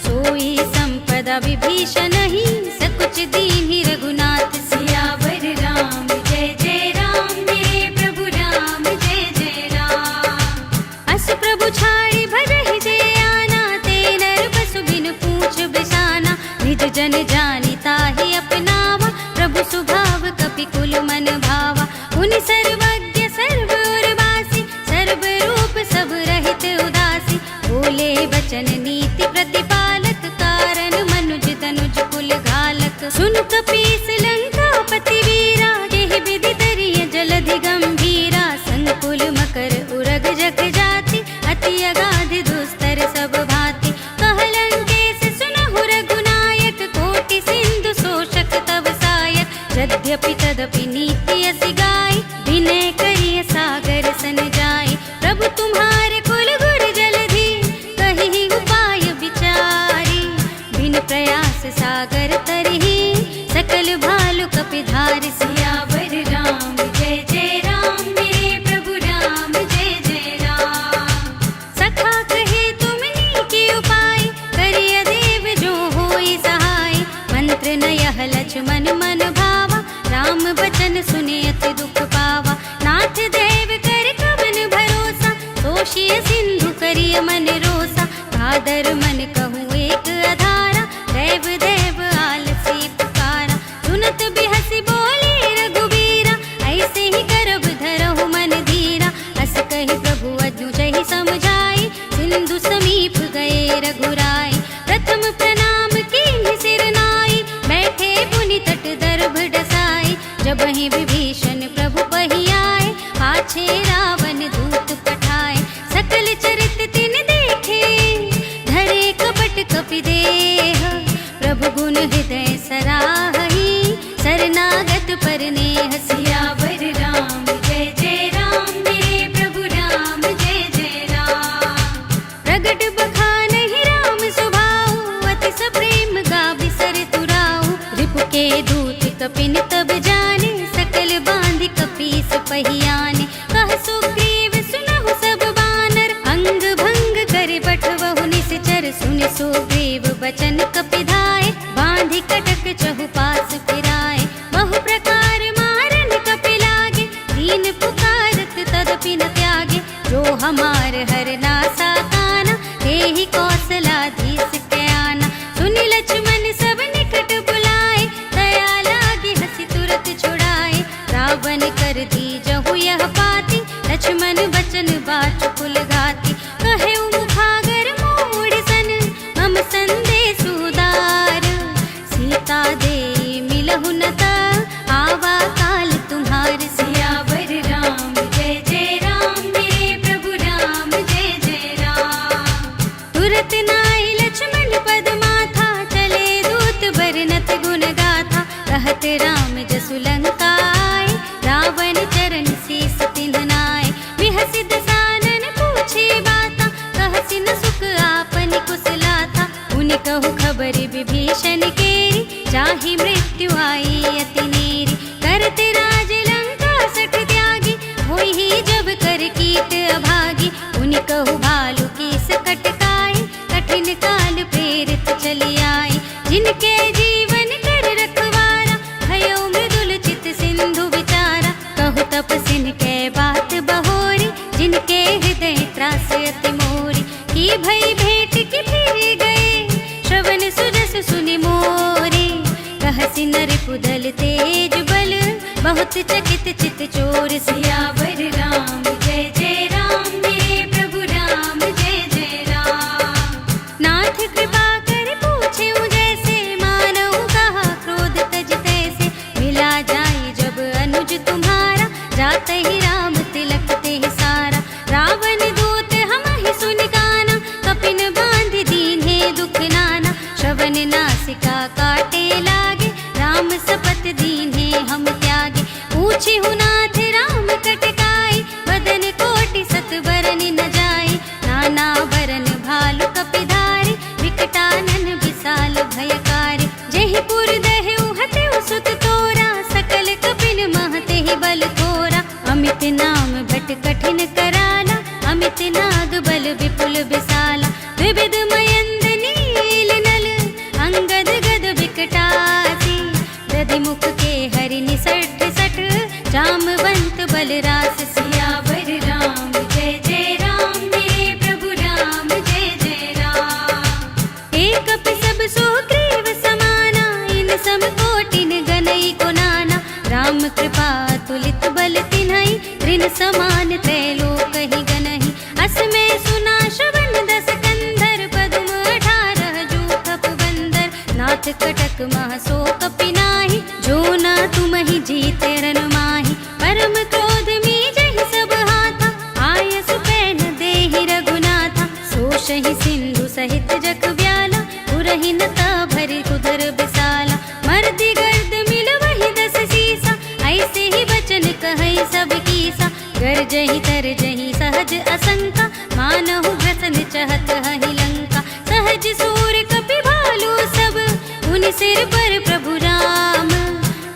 सोई संपदा विभीषण ही सकुच दीन्हि रघुनाथ। सियावर राम जय जय राम मेरे प्रभु राम जय जय राम। अस प्रभु छाड़ी भरहि जे आना ते नर पशु बिनु पूछ बिसाना। निज जन जानि ताहि अपनावा प्रभु स्वभाव कपि कुल मन भावा। उनि सर्वज्ञ सर्व उर्वासी सर्व रूप सब रहित उदासी। बोले बचन नीति प्रतिपालक कारण मनुज तनुज कुल घालक। सुनु कपीस लंकापति वीरा केहि विधि तरिय जलधि गंभीरा। संकुल मकर उरग जग जाति अति अगाध दुस्तर सब भांति। कह लंकेश सुनहु रघुनायक कोटि सिंधु शोषक तव सायक। यद्यपि तदपि नीति असि गाय विनय करिय सागर सन जाय। प्रभु तुम्हारे कुल गुर जलधि कहि उपाय विचारी। बिन प्रयास सागर तरहि सकल भालु कपि धारि। सियावर राम जय जय राम मेरे प्रभु राम जय जय राम। सखा कहे तुम नीकी उपाय करिय देव जो होई सहाय। मंत्र नयह लक्ष्मण मन भावा राम बचन सुने अति दुख पावा। नाथ देव कर कवन भरोसा तोषिय सिंधु करिय मन रोसा। कादर मन कहूँ एक अधारा देव देव आलसी पुकारा। सुनत बिहसी बोले रघुबीरा ऐसे ही करब धरहु मन धीरा। अस कहि प्रभु अनुजहि समझाई सिंधु समीप गए रघुराई। प्रथम प्रणाम कीन्हि सिर नाई बैठे पुनि तट दर्भ डसाई। जबहि विभीषण प्रभु पहि आए पाछे रावण दूत पठाए। सकल चरित तिन देखे धरे कपट कपि देह। प्रभु गुण हृदय सराहहि शरणागत पर नेह। सियावर राम जय जय राम मेरे प्रभु राम जय जय राम। प्रगट बखानहि राम स्वभाव अति सप्रेम गा बिसर तुराऊ। रिपु के दूत कपिन तब जाने सकल बांधि कपीस पहियाने। कह सुग्रीव सुनहु सब बानर अंग भंग कर बठवहु निश्चर। सुनि सुग्रीव बचन कपि धाय बांधि कटक चहुपास फिराए। बहु प्रकार मारन कपि लागे दीन पुकारत तदपि न त्यागे। जो हमार हर नासा काना तेहि कौशलाधीश के आना। सुनि लक्ष्मण सब निकट बुलाए दया लागे हंसी तुरत छुड़ाए। रावण कर दीजहु यह पाती लक्ष्मण बचन बाचु कुल घाती। कहे मुखागर मोड़ सन मम संदेश उदार। सीता दे मिलहु न ता आवा काल तुम्हार। सियावर राम जय जय राम मेरे प्रभु राम जय जय राम। तुरत नाई लक्ष्मण पद माथा चले दूत बरनत गुण गाथा। कहत राम जसु लंका आए रावण चरण शीस तिन्ह नाय। बिहसि दसानन पूछे बाता कहसि न सुख आपनि कुशलाता। उनि कहु खबर विभीषण केरी जाहि मृत्यु आई अति नेरी। करत राज लंका सठ त्यागी होई ही जब कर कीट अभागी, उनि कहु भालु कीस कटकाई, कठिन काल प्रेरित चली आई। जिनके जीवन कर रखवारा, भयो मृदुल चित सिंधु विचारा, कहु तपसिन के बात बहोरी, जिनके हृदय त्रास अति मोरी। की भई भेंट की फिर गए, श्रवण सुजस सुनि मोरे, कहसि नर पुदल तेज बल, बहुत चकित चित चोर। सियावर राम जय जय राम, मेरे प्रभु राम जय जय राम। नाथ कृपा कर पूछे जैसे, मानऊ कहा क्रोध तज तैसे। मिला जाए जब अनुज तुम्हारा, जाते ही राम तिलक ते सारा। रावण दूत हमहि सुन गाना, कपिन बांध दीन्हे दुख नाना। श्रवण नासिका काटे लागे, राम सपत दीन्हे हम त्यागे। पूछी हूँ नाथ राम कटकाई, बदन कोटि सत बरन न जाए। नाना बरन भालु कपिधारी, विकटानन विशाल भयकारी। जेहि पुर दहेउ हतेउ सुत तोरा, सकल कपिन महते ही बल थोरा। अमित नाम भट कठिन कराला, अमित नाग बल विपुल विशाला। द्विविध मयंद नील नल, अंगद गद विकटासी। दधि मुख के हरि निसठ सठ, जामवंत बलरास। सियावर राम जय जय राम, मेरे प्रभु राम जय जय राम। एक कपि सब सुग्रीव समाना, इन सम कोटिन गनई को नाना। राम कृपा तुलित बल तिन्हई, त्रिन समान त्रैलोक ही गनहि। अस में सुना श्रवण दस कंधर, पद्म 18 जूथप बंदर। नाथ कटक मह सो कपि नाही, जो न तुम ही जीते रन माही। परम क्रोध में जहि सब हाथा, आयस पैन देहि रघुनाथा। सोषहि सिंधु सहित जग व्याला, पुरहि नता भरि उदर विशाला। मर्दि गर्द मिल वही 10 सीसा, ऐसे ही बचन कहै सब कीसा। गर्जहि तरजहि सहज असंका, मानहु ग्रसन चहत हहि लंका। सहज सूर कपि भालु सब, उनि सिर पर प्रभु राम।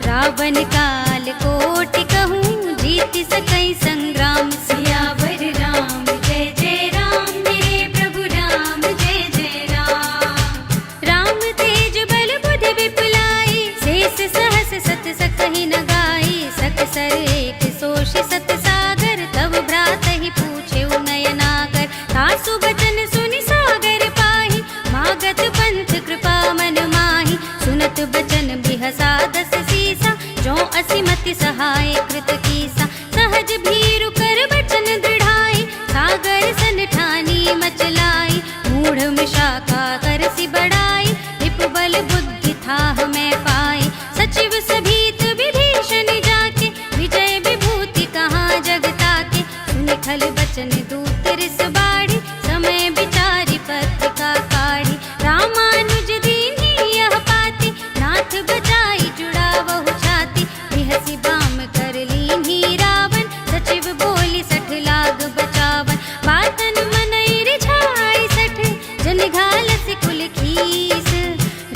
रावण काल कोटि कहूँ, जीति सकई संग्राम। सियावर राम जय जय राम, मेरे प्रभु राम जय जय राम। राम तेज बल बुद्धि विपुलाई, शेष सहस सत सकहि न गाई। सकसर एक सोषि सत सागर, तब भ्रात ही पूछे नयनाकर। तासु बचन सुनि सागर पाहि, मागत पंथ कृपा मन माहि। सुनत बचन बिहसा 10 सीसा, जो असिमति सहाय कृत कीसा। सहज भीरु कर बचन दृढ़ाई, सागर सन ठानी मचलाई। मूढ़ मिशाखा करसि बढ़ाई, विप बल बुद्धि थाह मैं पाई। सचिव सभीत विभीषण जाके, विजय विभूति कहाँ जग ताके। सुनि खल बचन दूत रिस बाढ़ी, समय विचारी पत्रिका काढ़ी। रामानुज दीन्ही यह पाती, नाथ बचाई जुड़ावहु छाती। बिहसी बाम कर लीन्ही रावण, सचिव बोली 60 लाग बचावन। बातन मनई रिझाई 60, जन घालसि कुल खीस।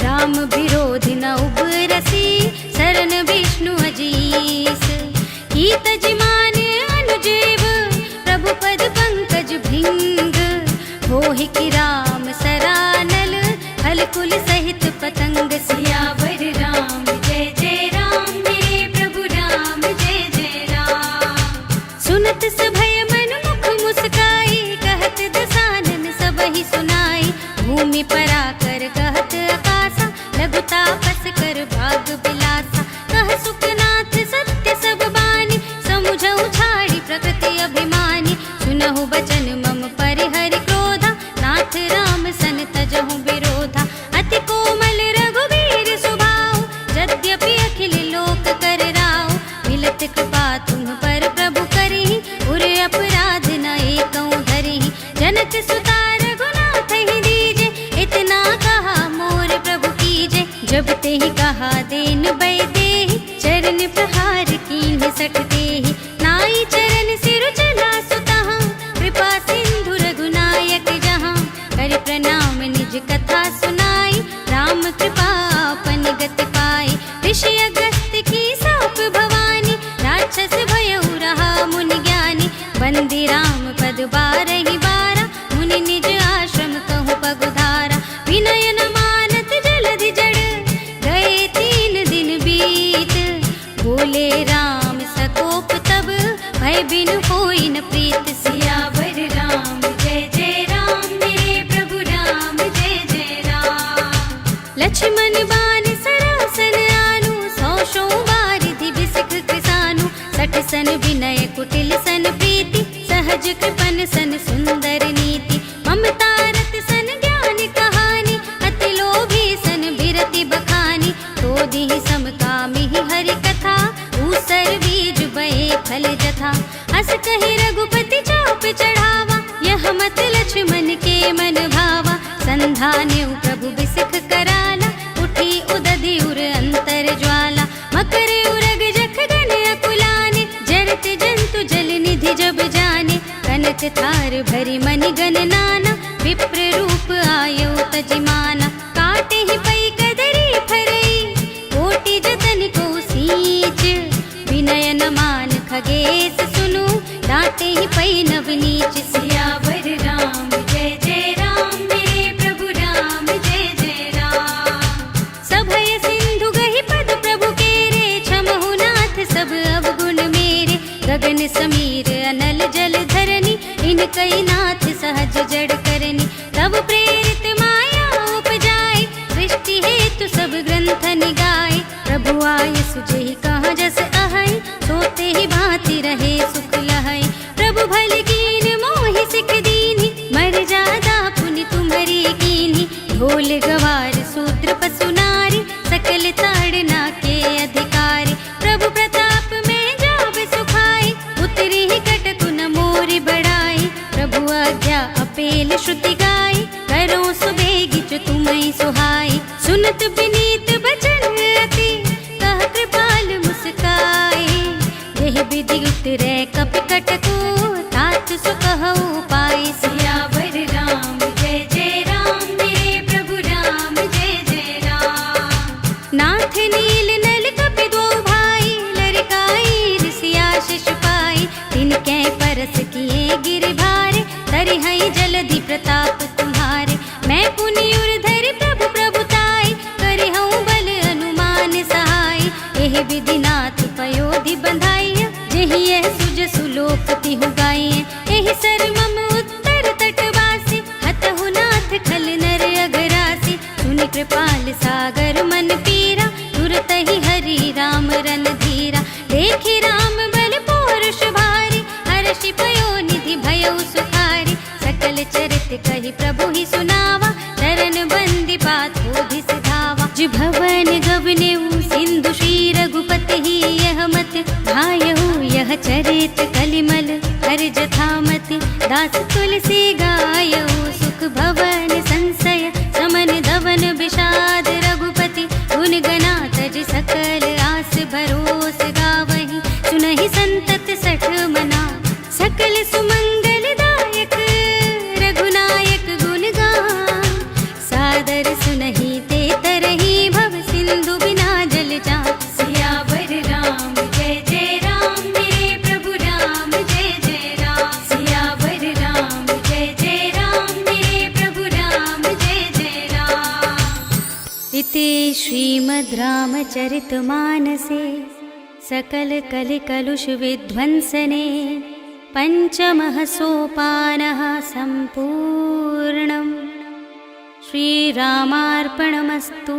राम विरोधि न उबरसी, शरण विष्णु अजीस। की तजिमान अनुजेव, प्रभु पद पंकज भृंग। होहि की राम सरानल, हल कुल सहित पतंग। सियावर राम जय जय राम, मेरे प्रभु राम जय जय राम। सुनत सभय मन मुख मुस्काई, कहत दसानन सबहि सुनाई। भूमि पराकर कहत आकाशा, लघु तापस कर भाग बिलासा। कह सुखनाथ सत्य सब बानी, समुझऊ छाड़ी प्रकृति अभिमानी। सुनहु बचन मम परिहरि क्रोधा, नाथ राम सन तजहु विरोधा। अति कोमल रघुवीर सुभाऊ, यद्यपि अखिल लोक कर राऊ। मिलत कृपा तुम पर प्रभु करिहि, उर अपराध न एकऊ धरिहि। जनक सुता रघुनाथ ही दीजे, इतना कहा मोर प्रभु कीजे। जब ते वंदी राम पद बारहि बारा, मुनि निज आश्रम कहूँ पगुधारा। विनय न मानत जलधि जड़, गए 3 दिन बीत। बोले राम सकोप तब, भय बिनु होई न प्रीत। सियावर राम जय जय राम, मेरे प्रभु राम जय जय राम। लक्ष्मण बान सरासन आनु, 100 बारिधि बिसिख किसानु। 60 सन विनय कुटिल सन प्रीति, सहज कृपन सन सुंदर नीति। ममता रत सन ज्ञान कहानी, अति लोभी सन बिरति बखानी। तो दिहि समकामी हरि कथा, ऊसर बीज बए फल जथा। अस कहि रघुपति चाप चढ़ावा, यह मत लक्ष्मण के मन भावा। संधान्यु प्रभु बिसिख कराला, उठी उदधि उर अंतर ज्वाला। मकर उरग जख गन अकुलाने, जरत जंतु जल निधि जब जाने। कनक थार भरी मनि गन नाना, विप्र रूप आयो तजिमाना। काटे ही पई कदरी फरई, कोटि जतन को सींच। विनय न मान खगेश सुनु, डांटे ही पई नवनीच। सियावर राम जय जय राम, मेरे प्रभु राम जय जय राम। सभय सिंधु गहि पद प्रभु केरे, छमहु नाथ सब अवगुण मेरे। गगन समीर अनल जल धरनी, इनकई नाथ सहज जड़ करनी। तब प्रेरित माया उपजाए, सृष्टि हेतु सब ग्रंथ निगाए। प्रभु आय सुजहि कहाँ जस अहै, सोते ही भांति रहे सुख लहै। प्रभु भल कीन मोहि सिख दीन्हि, मर जादा पुनि तुम्हरी कीन्हि। ढोल गवार सूत्र पशु नारी, सकल ताड़ना के अधिकारी। प्रभु प्रताप में जाब सुखाई, उतरी ही कटकु न मोरि बढ़ाई। प्रभु आज्ञा अपेल श्रुति गाई, करो सुबेगी जो तुम्हें सुहाई। सुनत विनीत बचन अति, कह कृपाल मुस्काए। यही विधि उतरे कपि कटकु, तात सुकहु पाई। सियावर राम जय जय राम, मेरे प्रभु राम जय जय राम। नाथ नील नल कपि दो भाई, लरिकाई ऋषिया शिष पाई। तिनके परस किए गिर भारे, तरिहै जलधि प्रताप तुम्हारे। मैं पुनि उर धरि प्रभु प्रभुताई, करिहउँ बल अनुमान सहाय। एहि विधि नाथ पयोधि बंधाइय, जेहि यह सुज सुलोक तिहु गाइय। एहि सर मम उत्तर तटवासी, हतहु नाथ खल नर अघरासी। सुनि कृपाल सागर मन पीरा, तुरत ही हरि राम रन धीरा। देखि राम बल पौरुष भारी, हर्षि पयो निधि भयउ सुखारी। सकल चरित कहि प्रभु ही सुनावा, चरण बंदी पाथोधि सिधावा। जिभवन गवनेउ सिंधु श्री रघुपति ही, यह मत भायहु यह चरित कलिमल हर जथामति। दास तुलसी गायहु, सुख भवन संशय समन धवन विषाद। रघुपति गुण गना तज सकल आस भरोस गावहि। सुनहि संतत सठ मना, सकल सुमंगल दायक। रघुनायक गुण गान, सादर सुनहि ते तरहि। भव सिंधु बिना जल जान। सियावर राम जय जय राम, मेरे प्रभु राम जय जय राम। सियावर राम जय जय राम, मेरे प्रभु राम जय जय राम। इति श्रीमद् रामचरितमानसे, सकल कलि कलुष विध्वंसने। पंचमः सोपानः सम्पूर्णम्। श्रीरामार्पणमस्तु।